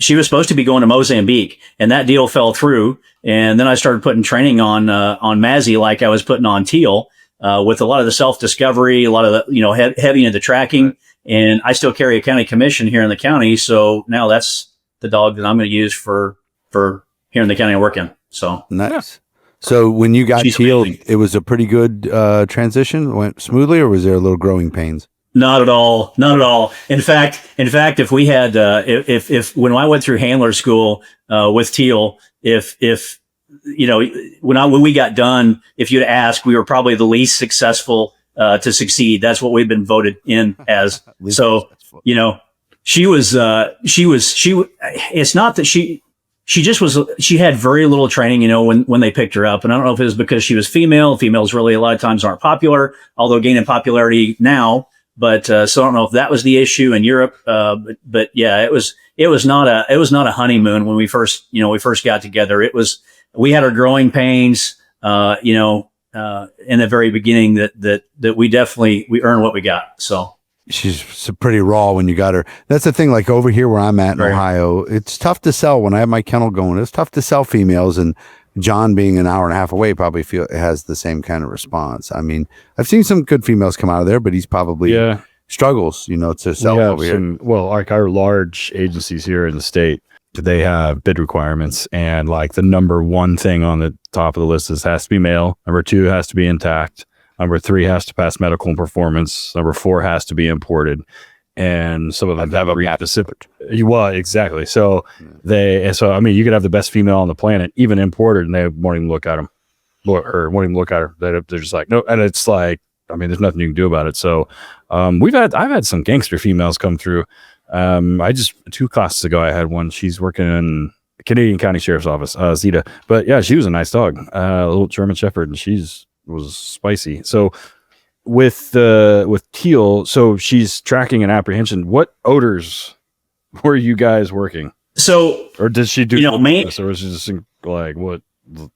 she was supposed to be going to Mozambique, and that deal fell through. And then I started putting training on Mazzy, like I was putting on Teal, with a lot of the self-discovery, a lot of the, heavy into tracking. Right. And I still carry a county commission here in the county. So now that's the dog that I'm going to use for here in the county I work in. So nice. Yeah. So when you got Teal, it was a pretty good transition. Went smoothly, or was there a little growing pains? Not at all. Not at all. In fact, if we had, when I went through handler school, with Teal, when we got done, if you'd asked, we were probably the least successful, to succeed. That's what we've been voted in as. So, it's not that she just was, she had very little training, when they picked her up. And I don't know if it was because she was female. Females really a lot of times aren't popular, although gaining popularity now. But, so I don't know if that was the issue in Europe. But yeah, it was not a honeymoon when we first got together. We had our growing pains, in the very beginning that we earned what we got. So she's pretty raw when you got her. That's the thing. Like over here where I'm at in Ohio, it's tough to sell. When I have my kennel going, it's tough to sell females, and John being an hour and a half away probably has the same kind of response. I mean, I've seen some good females come out of there, but he's probably struggles, to sell over here. Well, like our large agencies here in the state, they have bid requirements, and like the number one thing on the top of the list has to be male. Number 2 has to be intact. Number 3 has to pass medical and performance. Number 4 has to be imported. And some of them have a specific. Well, exactly. So I mean, you could have the best female on the planet, even imported, and they won't even look at them, or won't even look at her. They're just like, no. And it's like, I mean, there's nothing you can do about it. So I've had some gangster females come through. 2 classes ago, I had one. She's working in Canadian County Sheriff's Office, Zeta. But yeah, she was a nice dog, a little German Shepherd, and was spicy. So with Teal, so she's tracking an apprehension. What odors were you guys working? So, or did she do? or was she just like what?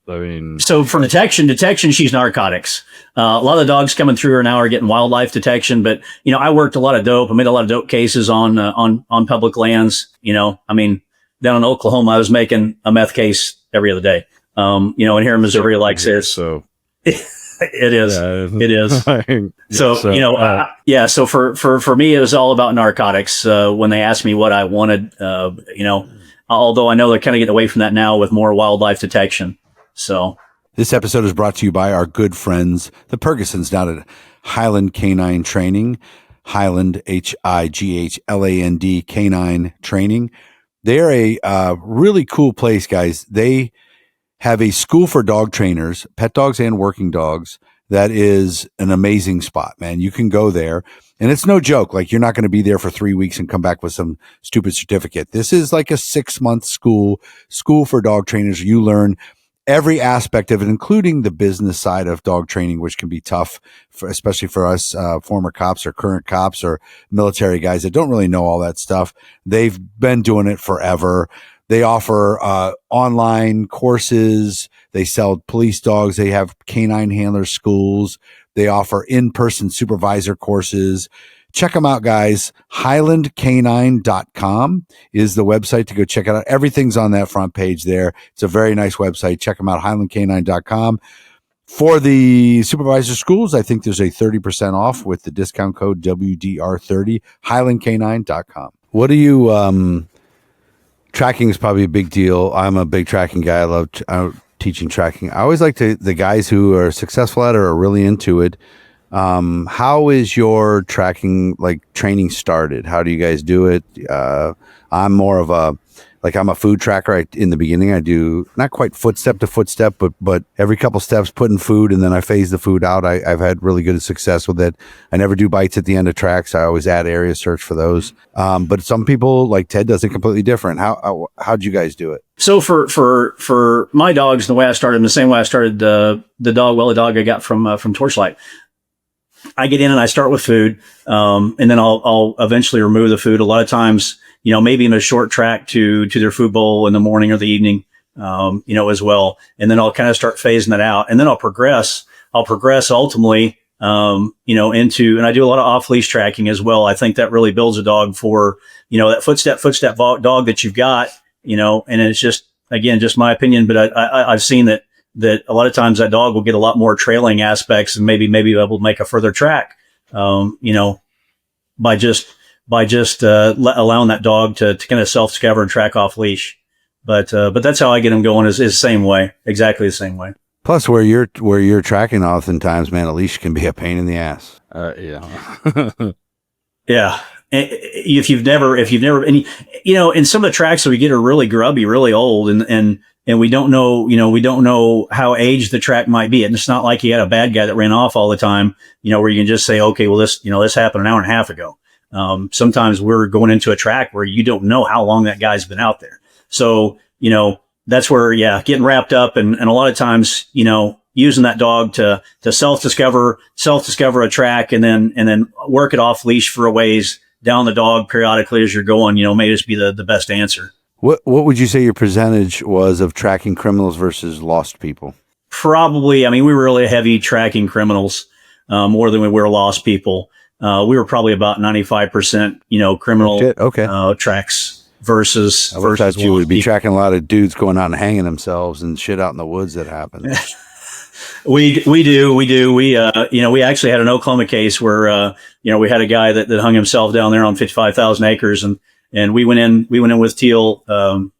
I mean, So for detection, she's narcotics. A lot of the dogs coming through her now are getting wildlife detection, but I worked a lot of dope. I made a lot of dope cases on public lands. I mean, down in Oklahoma, I was making a meth case every other day. And here in Missouri, like this. So it is. Yeah. It is. So for me, it was all about narcotics. When they asked me what I wanted, although I know they're kind of getting away from that now with more wildlife detection. So this episode is brought to you by our good friends, the Perkinsons, down at Highland Canine Training. Highland, Highland Canine Training. They're a really cool place, guys. They have a school for dog trainers, pet dogs and working dogs. That is an amazing spot, man. You can go there, and it's no joke. Like, you're not going to be there for 3 weeks and come back with some stupid certificate. This is like a 6-month school for dog trainers. You learn every aspect of it, including the business side of dog training, which can be tough, especially for us former cops or current cops or military guys that don't really know all that stuff. They've been doing it forever. They offer online courses. They sell police dogs. They have canine handler schools. They offer in-person supervisor courses. Check them out, guys. HighlandCanine.com is the website to go check it out. Everything's on that front page there. It's a very nice website. Check them out, HighlandCanine.com. For the supervisor schools, I think there's a 30% off with the discount code WDR30, HighlandCanine.com. What do you, tracking is probably a big deal. I'm a big tracking guy. I love teaching tracking. I always like the guys who are successful at it or are really into it. How is your tracking training started? How do you guys do it? I'm more of I'm a food tracker. In the beginning, I do not quite footstep to footstep, but every couple steps putting food, and then I phase the food out. I've had really good success with it. I never do bites at the end of tracks. I always add area search for those. But some people like Ted does it completely different. How'd you guys do it? So for my dogs, the way I started, the same way I started the dog I got from Torchlight. I get in and I start with food, and then I'll eventually remove the food. A lot of times, maybe in a short track to their food bowl in the morning or the evening, as well. And then I'll kind of start phasing that out, and then I'll progress ultimately, into, and I do a lot of off leash tracking as well. I think that really builds a dog for, that footstep dog that you've got, and it's just, again, just my opinion, but I've seen that a lot of times that dog will get a lot more trailing aspects and maybe able to make a further track, by just allowing that dog to kind of self-discover and track off leash. But that's how I get them going is the same way, exactly the same way. Plus, where you're tracking, oftentimes, man, a leash can be a pain in the ass. Yeah. Yeah. If you've never, and in some of the tracks that we get are really grubby, really old, and we don't know how aged the track might be. And it's not like you had a bad guy that ran off all the time, where you can just say, okay, well, this happened an hour and a half ago. Sometimes we're going into a track where you don't know how long that guy's been out there. So, that's where, getting wrapped up and a lot of times, using that dog to self-discover a track and then work it off leash for a ways down the dog periodically as you're going, may just be the best answer. What would you say your percentage was of tracking criminals versus lost people? Probably, we were really heavy tracking criminals, more than we were lost people. We were probably about 95%, criminal tracks versus you would be tracking a lot of dudes going out and hanging themselves and shit out in the woods that happened. We do. We actually had an Oklahoma case where, we had a guy that hung himself down there on 55,000 acres and we went in with Teal, and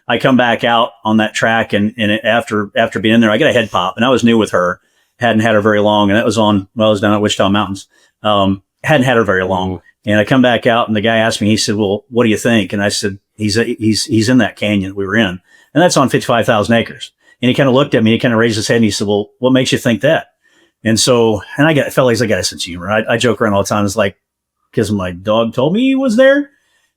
I come back out on that track and after being in there, I got a head pop and I was new with her, hadn't had her very long. And that was I was down at Wichita Mountains. Hadn't had her very long. Ooh. And I come back out and the guy asked me, he said, well, what do you think? And I said, he's in that canyon we were in, and that's on 55,000 acres. And he kind of looked at me, he kind of raised his head and he said, well, what makes you think that? And so, and I got a sense of humor. I joke around all the time. It's like, because my dog told me he was there.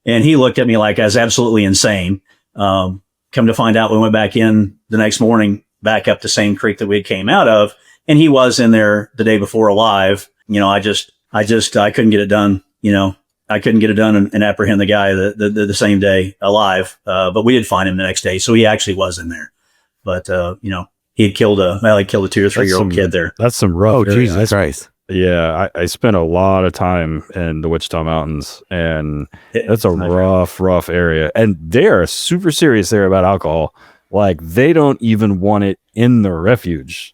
And he looked at me like I was absolutely insane. Come to find out, we went back in the next morning, back up the same creek that we had came out of. And he was in there the day before alive. I couldn't get it done. I couldn't get it done and apprehend the guy the same day alive. But we did find him the next day. So he actually was in there. but he had killed a 2 or 3 year old kid there. That's some rough. Oh, area. Jesus Christ. Yeah, I spent a lot of time in the Wichita Mountains, and that's a rough area. And they are super serious there about alcohol. Like, they don't even want it in the refuge,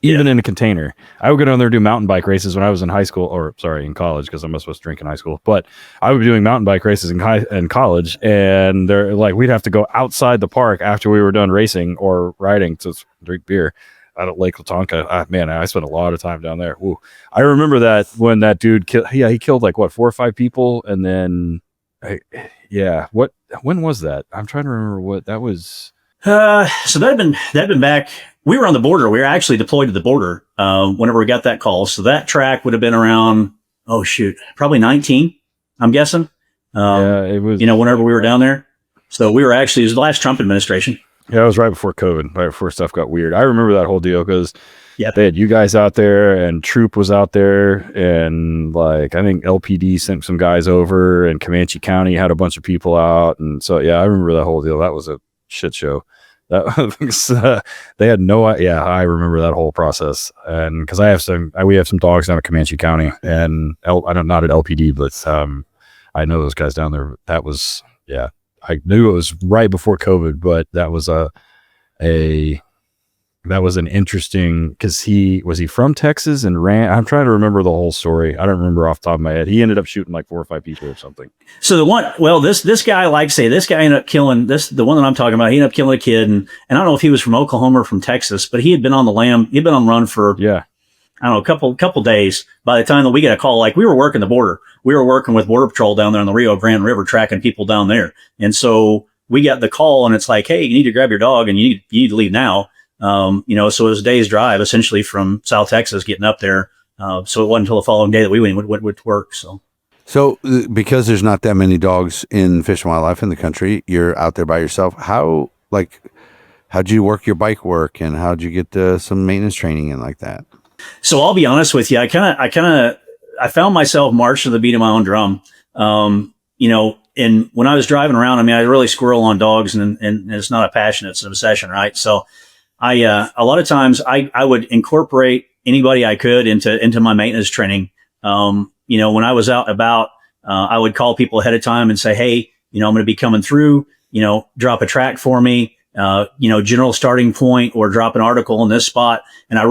even in a container. I would go down there and do mountain bike races when I was in high school, in college, because I'm not supposed to drink in high school. But I would be doing mountain bike races in college, and they're like, we'd have to go outside the park after we were done racing or riding to drink beer out at Lake Latonka. Man, I spent a lot of time down there. Ooh. I remember that when that dude he killed like 4 or 5 people, and then when was that? I'm trying to remember what that was. So that had been back. We were on the border. We were actually deployed to the border whenever we got that call. So that track would have been around probably 19. I'm guessing. It was. Whenever we were down there. So we were it was the last Trump administration. Yeah, it was right before COVID, right before stuff got weird. I remember that whole deal because they had you guys out there, and Troop was out there, and like I think LPD sent some guys over, and Comanche County had a bunch of people out, and so I remember that whole deal. That was a shit show. That was, they had no. Yeah, I remember that whole process, and because we have some dogs down at Comanche County, and I don't not at LPD, but I know those guys down there. That was I knew it was right before COVID, but that was an interesting, because he from Texas and ran. I'm trying to remember the whole story. I don't remember off the top of my head. He ended up shooting like 4 or 5 people or something. So this guy, this guy ended up killing the one that I'm talking about. He ended up killing a kid, and I don't know if he was from Oklahoma or from Texas, but he had been on the lam. He'd been on run for I don't know, a couple days. By the time that we get a call, like we were working the border, we were working with Border Patrol down there on the Rio Grande River, tracking people down there. And so we got the call, and it's like, hey, you need to grab your dog, and you need to leave now. So it was a day's drive essentially from South Texas getting up there. So it wasn't until the following day that we went to work. So because there's not that many dogs in Fish and Wildlife in the country, you're out there by yourself. How'd you work your bike work, and how'd you get some maintenance training in like that? So I'll be honest with you. I found myself marching to the beat of my own drum. And when I was driving around, I really squirrel on dogs, and it's not a passion, it's an obsession, right? So a lot of times I would incorporate anybody I could into my maintenance training. When I was out and about, I would call people ahead of time and say, hey, I'm going to be coming through, drop a track for me, general starting point, or drop an article in this spot. And I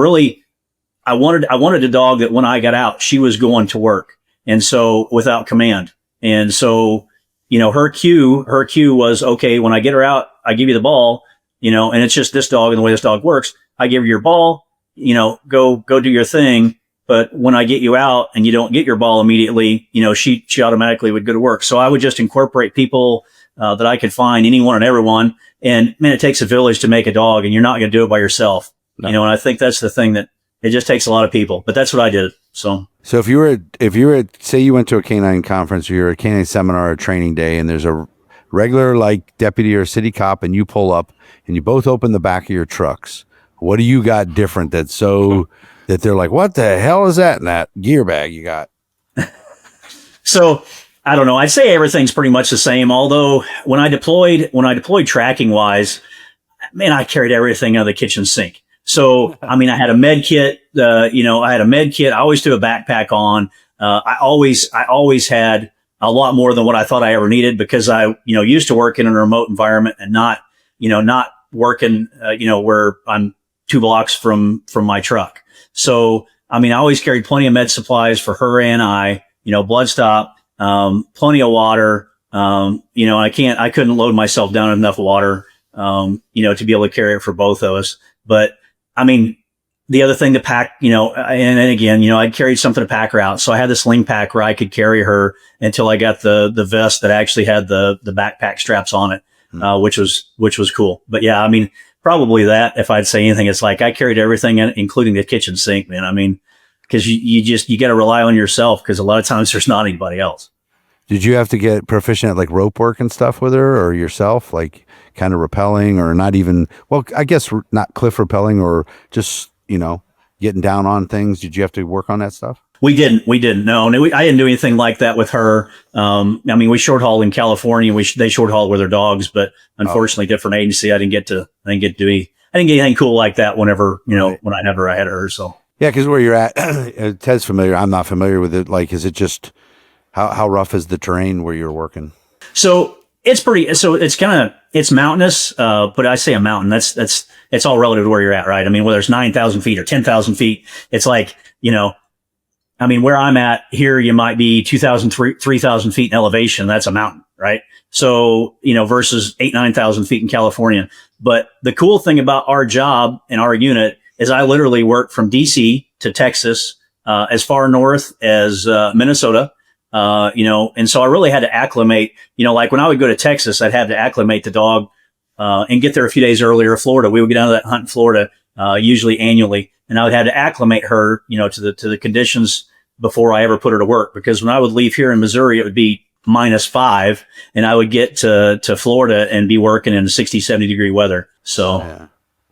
wanted a dog that when I got out, she was going to work. And so without command. And so, her cue was, okay, when I get her out, I give you the ball, and it's just this dog and the way this dog works. I give her your ball, go do your thing. But when I get you out and you don't get your ball immediately, she automatically would go to work. So I would just incorporate people that I could find, anyone and everyone. And man, it takes a village to make a dog, and you're not going to do it by yourself. No. And I think that's the thing, that it just takes a lot of people, but that's what I did. So if you were say you went to a canine conference, or you're a canine seminar or training day, and there's a regular like deputy or city cop, and you pull up and you both open the back of your trucks, what do you got different that they're like, what the hell is that in that gear bag you got? So I don't know. I'd say everything's pretty much the same. Although when I deployed tracking wise, man, I carried everything out of the kitchen sink. So, I had a med kit, I always threw a backpack on. I always had a lot more than what I thought I ever needed, because I, used to work in a remote environment and not working, where I'm 2 blocks from my truck. So, I always carried plenty of med supplies for her and I, blood stop, plenty of water. I couldn't load myself down with enough water, to be able to carry it for both of us. But the other thing to pack, and again, I'd carried something to pack her out. So I had this sling pack where I could carry her until I got the vest that actually had the backpack straps on it, which was cool. But yeah, probably that, if I'd say anything, it's like I carried everything, including the kitchen sink, man. Cause you got to rely on yourself, because a lot of times there's not anybody else. Did you have to get proficient at like rope work and stuff with her, or yourself, like kind of rappelling, or not even, well, I guess not cliff rappelling, or just, getting down on things? Did you have to work on that stuff? We didn't. No, I didn't do anything like that with her. I mean, we short hauled in California. They short hauled with their dogs, but unfortunately, different agency. I didn't get to do anything cool like that. Whenever when I had her. So Yeah, because where you're at, Ted's familiar. I'm not familiar with it. Like, is it just how rough is the terrain where you're working? So it's pretty. So it's mountainous. But I say a mountain. It's all relative to where you're at, right? I mean, whether it's 9,000 feet or 10,000 feet, it's like I mean, where I'm at here, you might be 2,000, 3,000 feet in elevation. That's a mountain, right? So, versus 9,000 feet in California. But the cool thing about our job and our unit is I literally work from DC to Texas, as far north as, Minnesota. And so I really had to acclimate, like when I would go to Texas, I'd have to acclimate the dog, and get there a few days earlier. Florida, we would get down to that hunt in Florida, usually annually. And I would have to acclimate her, to the conditions before I ever put her to work. Because when I would leave here in Missouri, it would be -5, and I would get to Florida and be working in 60, 70 degree weather. So, yeah.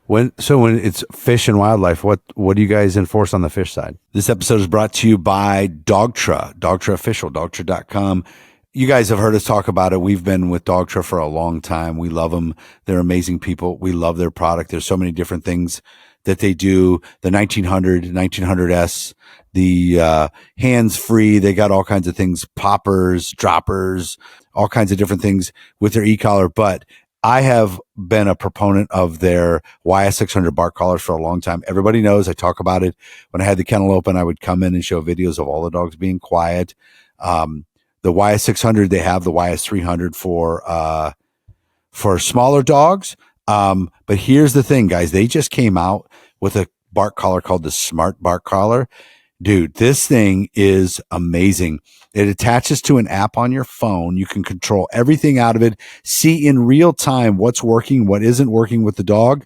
When it's fish and wildlife, what do you guys enforce on the fish side? This episode is brought to you by Dogtra Official, dogtra.com. You guys have heard us talk about it. We've been with Dogtra for a long time. We love them. They're amazing people. We love their product. There's so many different things that they do. The 1900S, the hands-free. They got all kinds of things, poppers, droppers, all kinds of different things with their e-collar. But I have been a proponent of their YS600 bark collars for a long time. Everybody knows I talk about it. When I had the kennel open, I would come in and show videos of all the dogs being quiet. The YS600, they have the YS300 for smaller dogs. But here's the thing, guys. They just came out with a bark collar called the Smart Bark Collar. Dude, this thing is amazing. It attaches to an app on your phone. You can control everything out of it, see in real time what's working, what isn't working with the dog.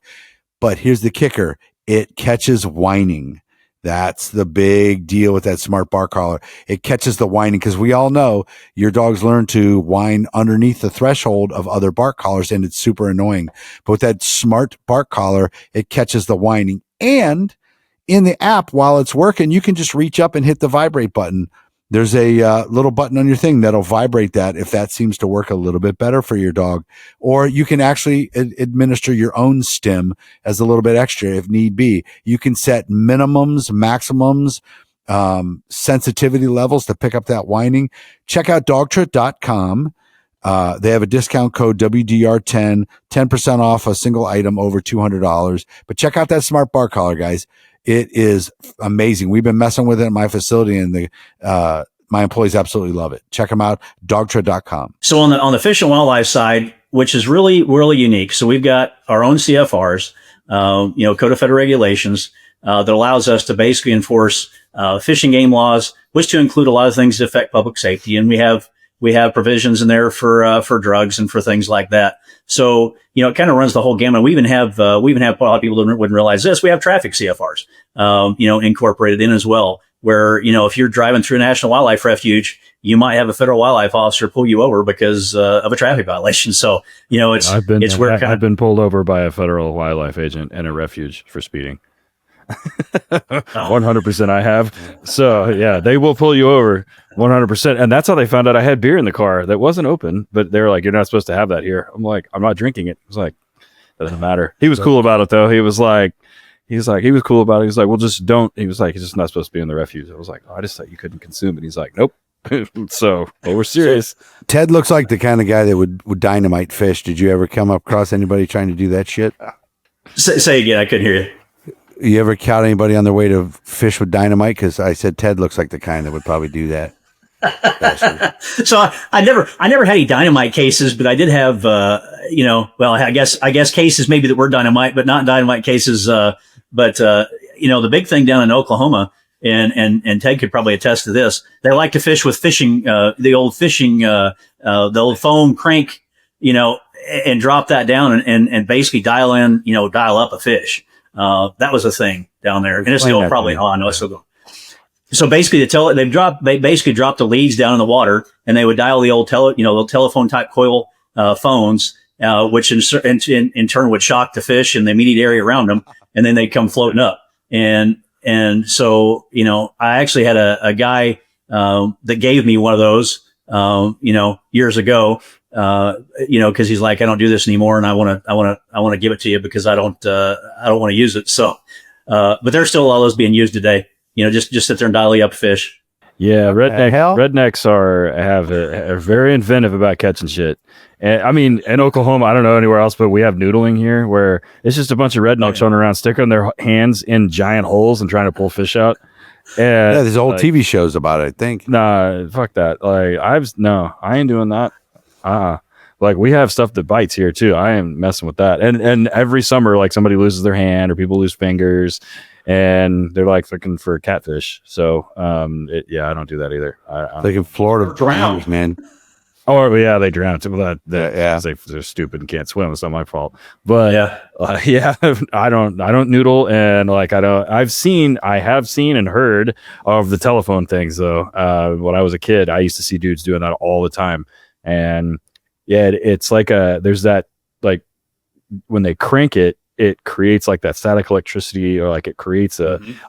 But here's the kicker. It catches whining. That's the big deal with that Smart Bark Collar. It catches the whining, because we all know your dogs learn to whine underneath the threshold of other bark collars, and it's super annoying. But with that Smart Bark Collar, it catches the whining. And in the app, while it's working, you can just reach up and hit the vibrate button. There's a little button on your thing that'll vibrate that if that seems to work a little bit better for your dog. Or you can actually administer your own stim as a little bit extra if need be. You can set minimums, maximums, sensitivity levels to pick up that whining. Check out dogtra.com. They have a discount code WDR10, 10% off a single item over $200. But check out that Smart Bark Collar, guys. It is amazing. We've been messing with it in my facility, and my employees absolutely love it. Check them out, dogtra.com. So on the fish and wildlife side, which is really, really unique. So we've got our own CFRs, Code of Federal Regulations, that allows us to basically enforce, fish and game laws, which to include a lot of things that affect public safety. And we have provisions in there for drugs and for things like that. So, it kind of runs the whole gamut. We even have a lot of people that wouldn't realize this. We have traffic CFRs, incorporated in as well, where, if you're driving through a national wildlife refuge, you might have a federal wildlife officer pull you over because of a traffic violation. So, I've been pulled over by a federal wildlife agent in a refuge for speeding. 100% I have. So yeah, they will pull you over 100%. And that's how they found out I had beer in the car that wasn't open, but they're like, you're not supposed to have that here. I'm like, I'm not drinking it. I was like, doesn't matter. He was cool about it though. He was cool about it. He was like, well, just don't. He was like, it's just not supposed to be in the refuge. I was like, oh, I just thought you couldn't consume it. He's like, nope. So we're serious. Ted looks like the kind of guy that would dynamite fish. Did you ever come across anybody trying to do that shit? Say again. I couldn't hear you. You ever caught anybody on their way to fish with dynamite? Because I said Ted looks like the kind that would probably do that. So I never had any dynamite cases, but I did have, I guess cases maybe that were dynamite, but not dynamite cases. The big thing down in Oklahoma, and Ted could probably attest to this. They like to fish with fishing, the old foam crank, and drop that down and basically dial up a fish. That was a thing down there, and it's still probably on. So basically, they basically dropped the leads down in the water, and they would dial the old telephone type coil phones, which in turn would shock the fish in the immediate area around them, and then they'd come floating up. And and so, I actually had a guy, that gave me one of those, years ago, cause he's like, I don't do this anymore. And I want to give it to you because I don't want to use it. So, but there's still a lot of those being used today, just sit there and dial up fish. Yeah, hell? rednecks are very inventive about catching shit. And I mean, in Oklahoma, I don't know anywhere else, but we have noodling here where it's just a bunch of rednecks running around, sticking their hands in giant holes and trying to pull fish out. And Yeah, there's old TV shows about it, I think. nah, fuck that. Like I ain't doing that. Like we have stuff that bites here too. I am messing with that. And every summer, like somebody loses their hand or people lose fingers. And they're like looking for catfish. So, I don't do that either. Like in Florida, drowns, man. Oh, yeah, they drown. Well, Yeah. they're stupid and can't swim. It's not my fault. But Yeah. I don't noodle. And like, I have seen and heard of the telephone things though. When I was a kid, I used to see dudes doing that all the time. And yeah, it's like there's that, like when they crank it, it creates like that static electricity, or like it creates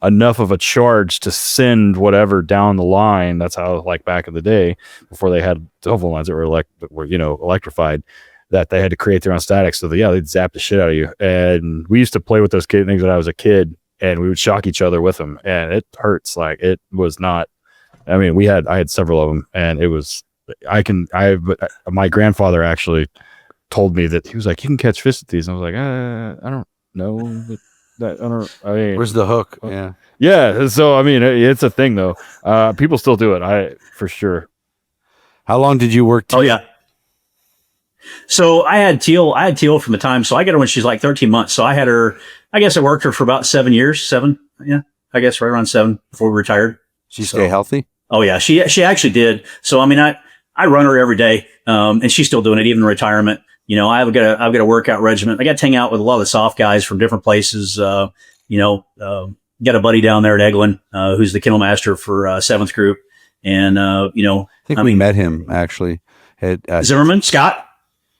enough of a charge to send whatever down the line. That's how, like back in the day, before they had telephone lines that were electrified, that they had to create their own static. So they'd zap the shit out of you. And we used to play with those things when I was a kid, and we would shock each other with them, and it hurts. Like it was not. I mean, I had several of them, and it was. My grandfather actually told me that he was like, you can catch fish with these. And I was like, I don't know. Where's the hook? Yeah. So, I mean, it's a thing though. People still do it. For sure. How long did you work? Oh yeah. So I had Teal from the time. So I got her when she's like 13 months. So I had her, I guess I worked her for about 7 years, Yeah. I guess right around 7 before we retired. She stay healthy? Oh yeah. She actually did. So, I mean, I run her every day. And she's still doing it, even in retirement. I've got a workout regimen. I got to hang out with a lot of the soft guys from different places. Got a buddy down there at Eglin, who's the kennel master for 7th group. And, I think we met him actually at Zimmerman, Scott.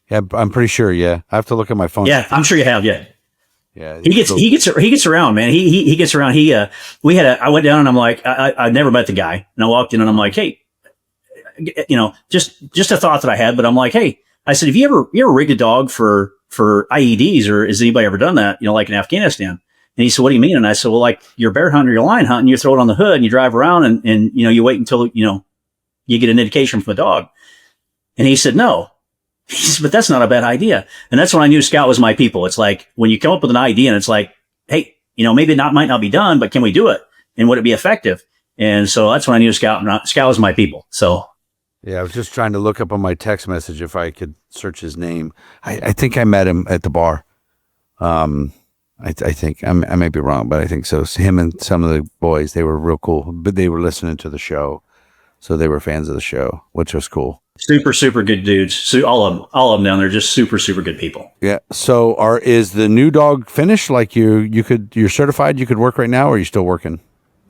Yeah, I'm pretty sure. Yeah. I have to look at my phone. Yeah. I'm sure you have. Yeah. Yeah. He gets around, man. He gets around. I went down and I'm like, I never met the guy, and I walked in and I'm like, hey, just a thought that I had, but I'm like, hey, I said, have you ever rigged a dog for IEDs, or has anybody ever done that? Like in Afghanistan? And he said, what do you mean? And I said, well, like you're bear hunting or you're lion hunting, you throw it on the hood and you drive around and you wait until, you get an indication from the dog. And he said, no. He said, but that's not a bad idea. And that's when I knew Scout was my people. It's like when you come up with an idea and it's like, hey, maybe it might not be done, but can we do it? And would it be effective? And so that's when I knew Scout was my people. So. Yeah, I was just trying to look up on my text message if I could search his name. I think I met him at the bar. I think I may be wrong, but I think so. Him and some of the boys, they were real cool, but they were listening to the show, so they were fans of the show, which was cool. Super, super good dudes. So all of them down there, just super, super good people. Yeah. So is the new dog finished? Like you're certified, you could work right now, or are you still working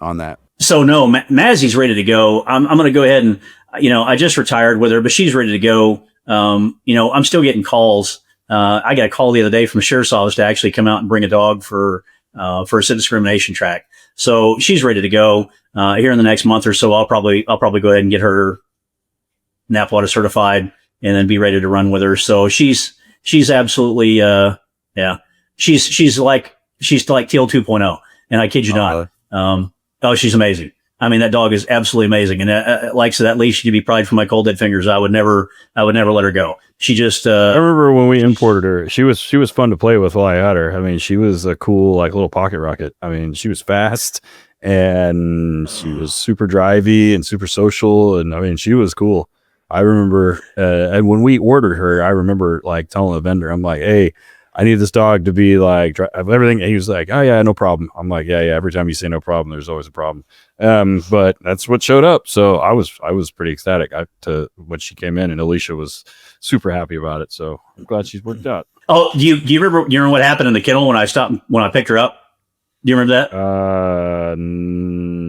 on that? So no, Mazzy's ready to go. I'm going to go ahead and, I just retired with her, but she's ready to go. I'm still getting calls. I got a call the other day from the sheriff's office to actually come out and bring a dog for a citizen discrimination track. So she's ready to go, here in the next month or so. I'll probably go ahead and get her Napwater certified and then be ready to run with her. So she's absolutely, she's like Teal 2.0. And I kid you not. She's amazing. I mean, that dog is absolutely amazing. And like so that leash should be pried from my cold dead fingers. I would never let her go. She just, I remember when we imported her, she was fun to play with while I had her. I mean, she was a cool, like little pocket rocket. I mean, she was fast and she was super drivey and super social. And I mean, she was cool. I remember, and when we ordered her, I remember like telling the vendor, I'm like, hey, I need this dog to be like everything. And he was like, oh yeah, no problem. I'm like, yeah. Every time you say no problem, there's always a problem. But that's what showed up. So I was pretty ecstatic to when she came in, and Alicia was super happy about it. So I'm glad she's worked out. Oh, do you remember what happened in the kennel when I picked her up? Do you remember that?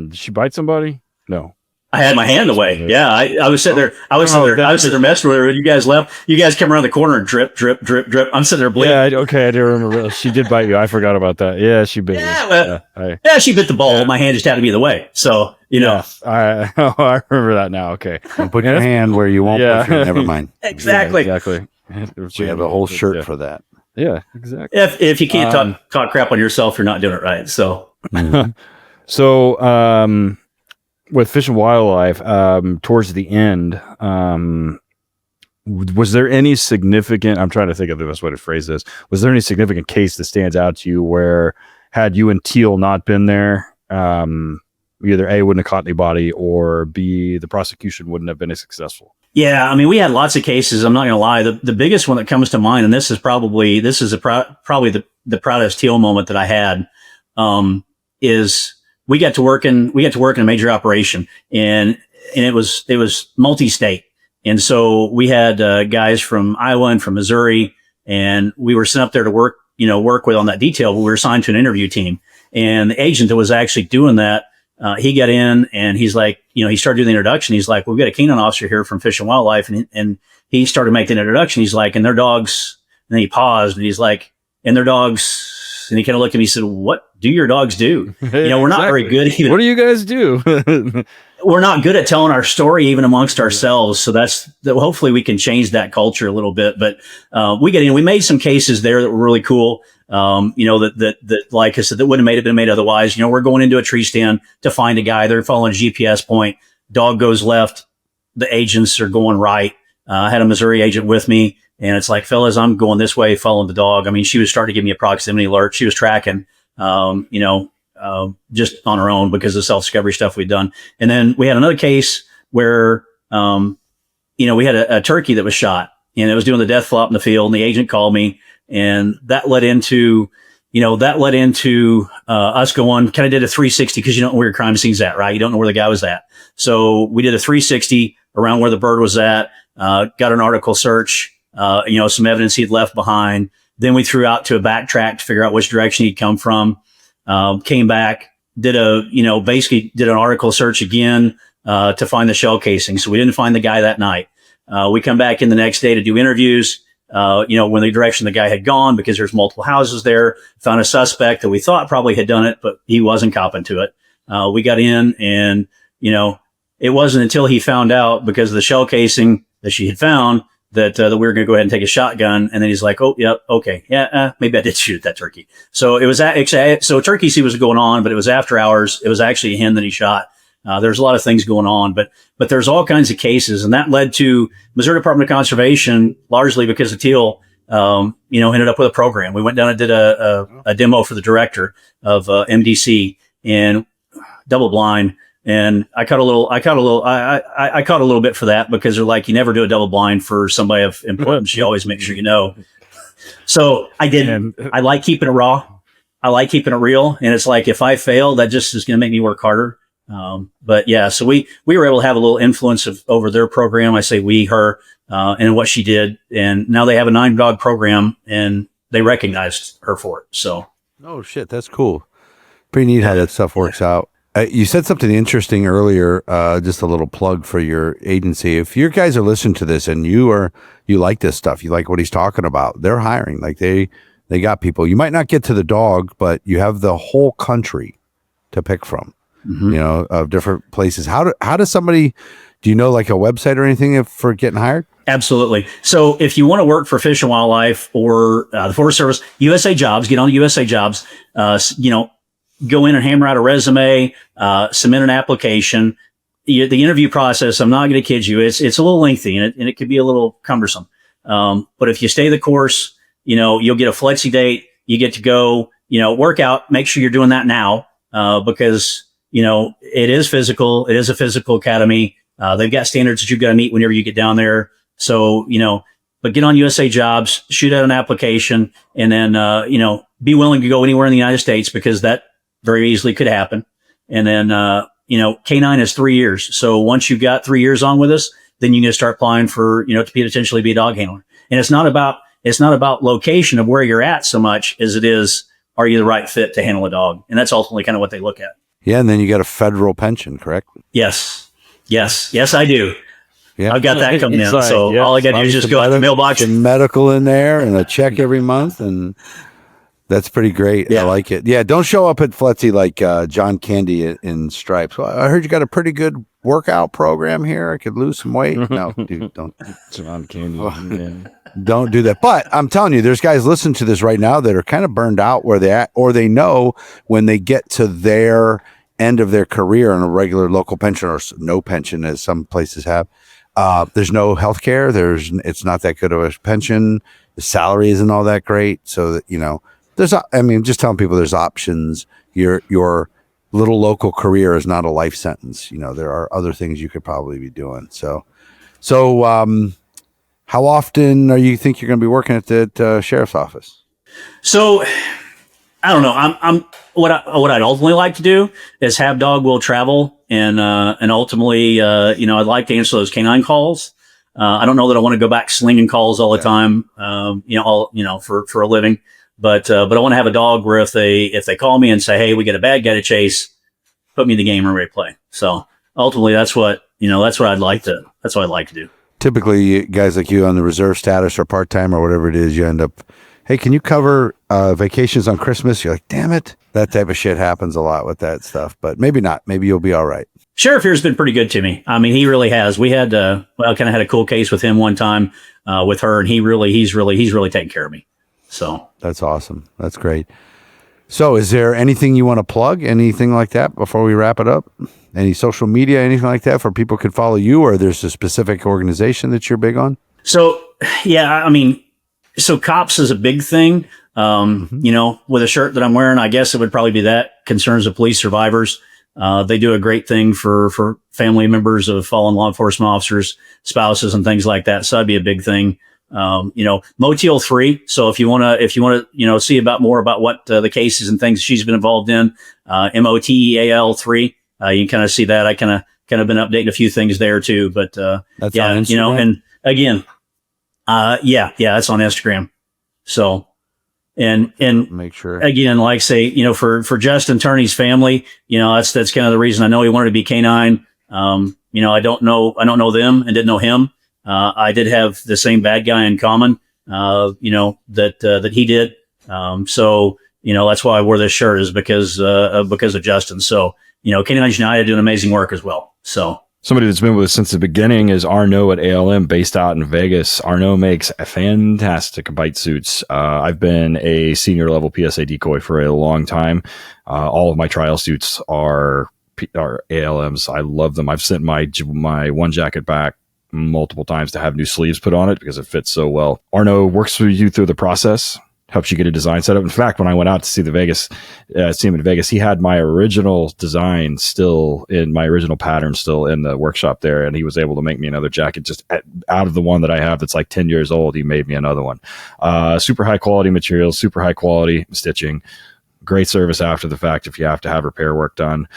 Did she bite somebody? No. I had my hand away. Yeah, I was sitting there. I was sitting there messing with her. When you guys left, you guys came around the corner and drip, drip, drip, drip. I'm sitting there bleeding. Yeah, okay, I do remember. She did bite you. I forgot about that. Yeah, she bit you. Yeah, she bit the ball. Yeah. My hand just had to be in the way. So, I remember that now. Okay. And put your hand where you won't push it. Never mind. Exactly. Yeah, exactly. We have a whole shirt for that. Yeah, exactly. If you can't talk crap on yourself, you're not doing it right. So, so with Fish and Wildlife, towards the end, was there any significant? I'm trying to think of the best way to phrase this. Was there any significant case that stands out to you where, had you and Teal not been there, either A, wouldn't have caught anybody, or B, the prosecution wouldn't have been as successful? Yeah, I mean, we had lots of cases. I'm not going to lie. The biggest one that comes to mind, and this is probably the proudest Teal moment that I had, is we got to work in a major operation, and it was multi-state, and so we had guys from Iowa and from Missouri, and we were sent up there to work with on that detail. We were assigned to an interview team, and the agent that was actually doing that. He got in and he's like, he started doing the introduction. He's like, well, we've got a canine officer here from Fish and Wildlife. And he started making the introduction. He's like, and their dogs. And then he paused and he's like, and their dogs. And he kind of looked at me and said, what do your dogs do? We're not very good. What do you guys do? We're not good at telling our story even amongst ourselves. So hopefully we can change that culture a little bit. But we made some cases there that were really cool. That like I said, that wouldn't have been made otherwise. We're going into a tree stand to find a guy. They're following a GPS point. Dog goes left. The agents are going right. I had a Missouri agent with me, and it's like, fellas, I'm going this way, following the dog. I mean, she was starting to give me a proximity alert. She was tracking, just on her own because of self-discovery stuff we'd done. And then we had another case where, we had a turkey that was shot, and it was doing the death flop in the field, and the agent called me. And that led into us going, kind of did a 360 because you don't know where your crime scene's at, right? You don't know where the guy was at. So we did a 360 around where the bird was at, got an article search, some evidence he'd left behind. Then we threw out to a backtrack to figure out which direction he'd come from, came back, did an article search again, to find the shell casing. So we didn't find the guy that night. We come back in the next day to do interviews. When the direction the guy had gone, because there's multiple houses there, found a suspect that we thought probably had done it, but he wasn't copping to it. We got in and, it wasn't until he found out because of the shell casing that she had found that we were going to go ahead and take a shotgun. And then he's like, oh, yep. Okay. Yeah. Maybe I did shoot at that turkey. So it was so turkey season was going on, but it was after hours. It was actually a hen that he shot. There's a lot of things going on, but there's all kinds of cases, and that led to Missouri Department of Conservation, largely because of Teal, ended up with a program. We went down and did a demo for the director of MDC and double blind. And I caught a little bit for that because they're like, you never do a double blind for somebody of importance. You always make sure you know. So I did. I like keeping it raw. I like keeping it real. And it's like, if I fail, that just is going to make me work harder. But yeah, so we were able to have a little influence over their program. I say we, her, and what she did. And now they have a 9-dog program and they recognized her for it. So. Oh shit. That's cool. Pretty neat how that stuff works out. You said something interesting earlier, just a little plug for your agency. If your guys are listening to this and you like this stuff, you like what he's talking about, they're hiring. Like they got people. You might not get to the dog, but you have the whole country to pick from. Mm-hmm. Of different places. How does somebody, do you know like a website or anything for getting hired? Absolutely. So if you want to work for Fish and Wildlife or the Forest Service, USA Jobs, get on USA Jobs, go in and hammer out a resume, submit an application. The interview process, I'm not going to kid you, it's a little lengthy and it can be a little cumbersome. But if you stay the course, you'll get a flexi date. You get to go, work out, make sure you're doing that now, because it is physical. It is a physical academy. They've got standards that you've got to meet whenever you get down there. So, but get on USA Jobs, shoot out an application, and then, be willing to go anywhere in the United States because that very easily could happen. And then, canine is 3 years. So once you've got 3 years on with us, then you can start applying for, to potentially be a dog handler. And it's not about location of where you're at so much as it is, are you the right fit to handle a dog? And that's ultimately kind of what they look at. Yeah, and then you get a federal pension, correct? Yes. Yes, I do. Yeah. I've got that coming in. Like, So yeah, all I got to do is just go out to the mailbox. Some medical in there and a check every month, and that's pretty great. Yeah. I like it. Yeah, don't show up at Fletzy like John Candy in Stripes. Well, I heard you got a pretty good workout program here. I could lose some weight. No, dude, don't. John Candy. Don't do that. But I'm telling you, there's guys listening to this right now that are kind of burned out where they're at, or they know when they get to their end of their career on a regular local pension or no pension, as some places have. There's no health care. It's not that good of a pension. The salary isn't all that great. So that, just telling people there's options. Your little local career is not a life sentence. There are other things you could probably be doing. So how often you think you're going to be working at the sheriff's office? So I don't know. I'm what I'd ultimately like to do is have dog will travel and ultimately, I'd like to answer those canine calls. I don't know that I want to go back slinging calls all the time, for a living, but I want to have a dog where if they call me and say, hey, we get a bad guy to chase, put me in the game and ready to play. So ultimately that's what I'd like to do. Typically guys like you on the reserve status or part-time or whatever it is, you end up, hey, can you cover vacations on Christmas? You're like, damn it. That type of shit happens a lot with that stuff, but maybe not. Maybe you'll be all right. Sheriff here's been pretty good to me. I mean, he really has. We had, kind of had a cool case with him one time with her, and he's really taking care of me. So that's awesome. That's great. So is there anything you want to plug, anything like that before we wrap it up? Any social media, anything like that for people could follow you, or there's a specific organization that you're big on? So, yeah, I mean, so COPS is a big thing. With a shirt that I'm wearing, I guess it would probably be that, Concerns of Police Survivors. They do a great thing for family members of fallen law enforcement officers, spouses, and things like that. So that'd be a big thing. Moteal 3. So if you want to, see more about what the cases and things she's been involved in, MOTEAL 3, you can kind of see that. I kind of been updating a few things there too, but, that's on Instagram? And again, that's on Instagram. So, and make sure again, like say, for Justin Turney's family, that's kind of the reason I know he wanted to be canine. I don't know them and didn't know him. I did have the same bad guy in common, that he did. So, that's why I wore this shirt is because of Justin. So, Canines United doing amazing work as well. So somebody that's been with us since the beginning is Arno at ALM, based out in Vegas. Arno makes fantastic bite suits. I've been a senior level PSA decoy for a long time. All of my trial suits are ALMs. I love them. I've sent my one jacket back multiple times to have new sleeves put on it because it fits so well. Arno works with you through the process, helps you get a design set up. In fact, when I went out to see him in Vegas, he had my original design still in my original pattern still in the workshop there, and he was able to make me another jacket just out of the one that I have that's like 10 years old. He made me another one. Super high quality materials, super high quality stitching. Great service after the fact if you have to have repair work done.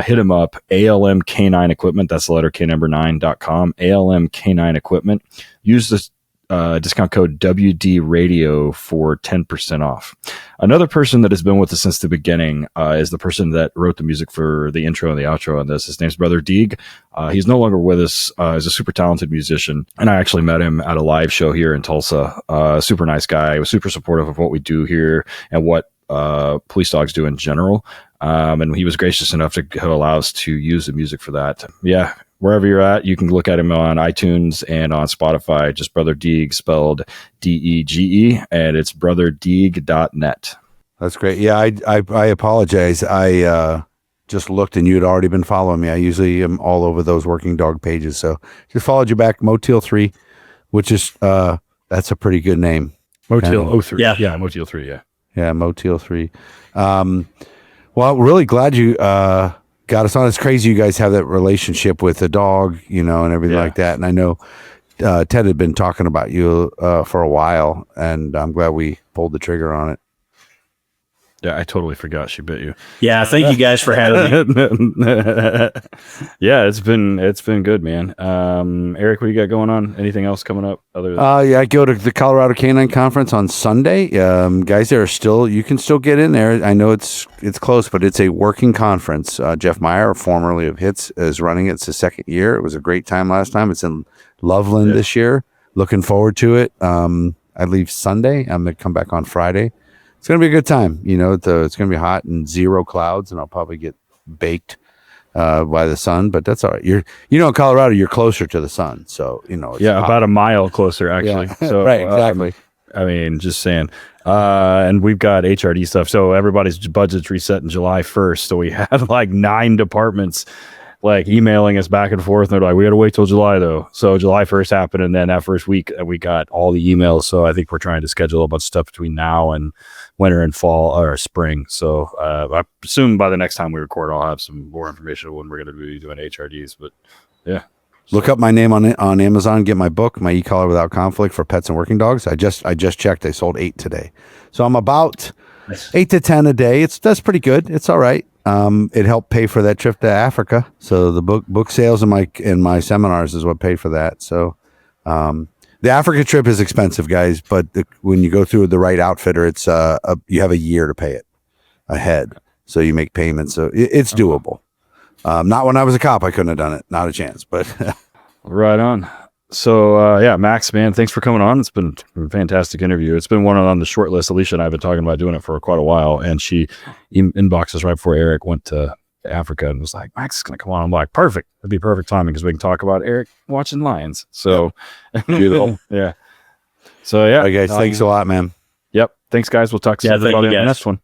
Hit him up, ALM Canine Equipment. That's the letter K number 9.com. ALM Canine Equipment. Use this discount code WD Radio for 10% off. Another person that has been with us since the beginning is the person that wrote the music for the intro and the outro on this. His name's Brother Deeg. He's no longer with us. He's a super talented musician, and I actually met him at a live show here in Tulsa. Super nice guy. He was super supportive of what we do here and what police dogs do in general. And he was gracious enough to allow us to use the music for that. Yeah. Wherever you're at, you can look at him on iTunes and on Spotify. Just Brother Deeg, spelled DEGE, and it's brotherdeeg.net. That's great. Yeah, I apologize. I just looked and you had already been following me. I usually am all over those working dog pages. So just followed you back. Moteal 3, which is, that's a pretty good name. Moteal 03. Yeah. Yeah, Moteal 3, yeah. Yeah, Moteal 3. Well, really glad you got us on. It's crazy you guys have that relationship with the dog, and everything like that. And I know Ted had been talking about you for a while, and I'm glad we pulled the trigger on it. Yeah, I totally forgot she bit you. Yeah, thank you guys for having me. Yeah, it's been good, man. Eric, what do you got going on? Anything else coming up other than Yeah, I go to the Colorado Canine Conference on Sunday. Guys, you can still get in there. I know it's close, but it's a working conference. Jeff Meyer, formerly of HITS, is running it. It's his second year. It was a great time last time. It's in Loveland this year. Looking forward to it. I leave Sunday. I'm going to come back on Friday. It's going to be a good time. It's going to be hot and 0 clouds, and I'll probably get baked by the sun, but that's all right. In Colorado, you're closer to the sun. So, it's about a mile closer, actually. Yeah. So, right, exactly. I mean, just saying. And we've got HRD stuff. So everybody's budget's reset in July 1st. So we had like 9 departments like emailing us back and forth. And they're like, we got to wait till July though. So July 1st happened. And then that first week we got all the emails. So I think we're trying to schedule a bunch of stuff between now and winter and fall or spring. So I assume by the next time we record, I'll have some more information when we're going to be doing HRDs. But yeah. Look up my name on Amazon. Get my book, My E-Collar Without Conflict for Pets and Working Dogs. I just checked. I sold 8 today. So I'm about 8 to 10 a day. That's pretty good. It's all right. It helped pay for that trip to Africa. So the book sales and my seminars is what paid for that. So the Africa trip is expensive, guys, but when you go through the right outfitter, it's you have a year to pay it ahead. So you make payments. So it's doable. Not when I was a cop, I couldn't have done it. Not a chance, but right on. So yeah, Max, man, thanks for coming on. It's been a fantastic interview. It's been one on the short list. Alicia and I have been talking about doing it for quite a while, and she inboxed us right before Eric went to Africa and was like, Max is going to come on. I'm like, perfect. It'd be perfect timing because we can talk about Eric watching lions. So beautiful. Yeah. So yeah. All right, guys, thanks a lot, man. Yep. Thanks, guys. We'll talk to you thank you about it in the guys. next one.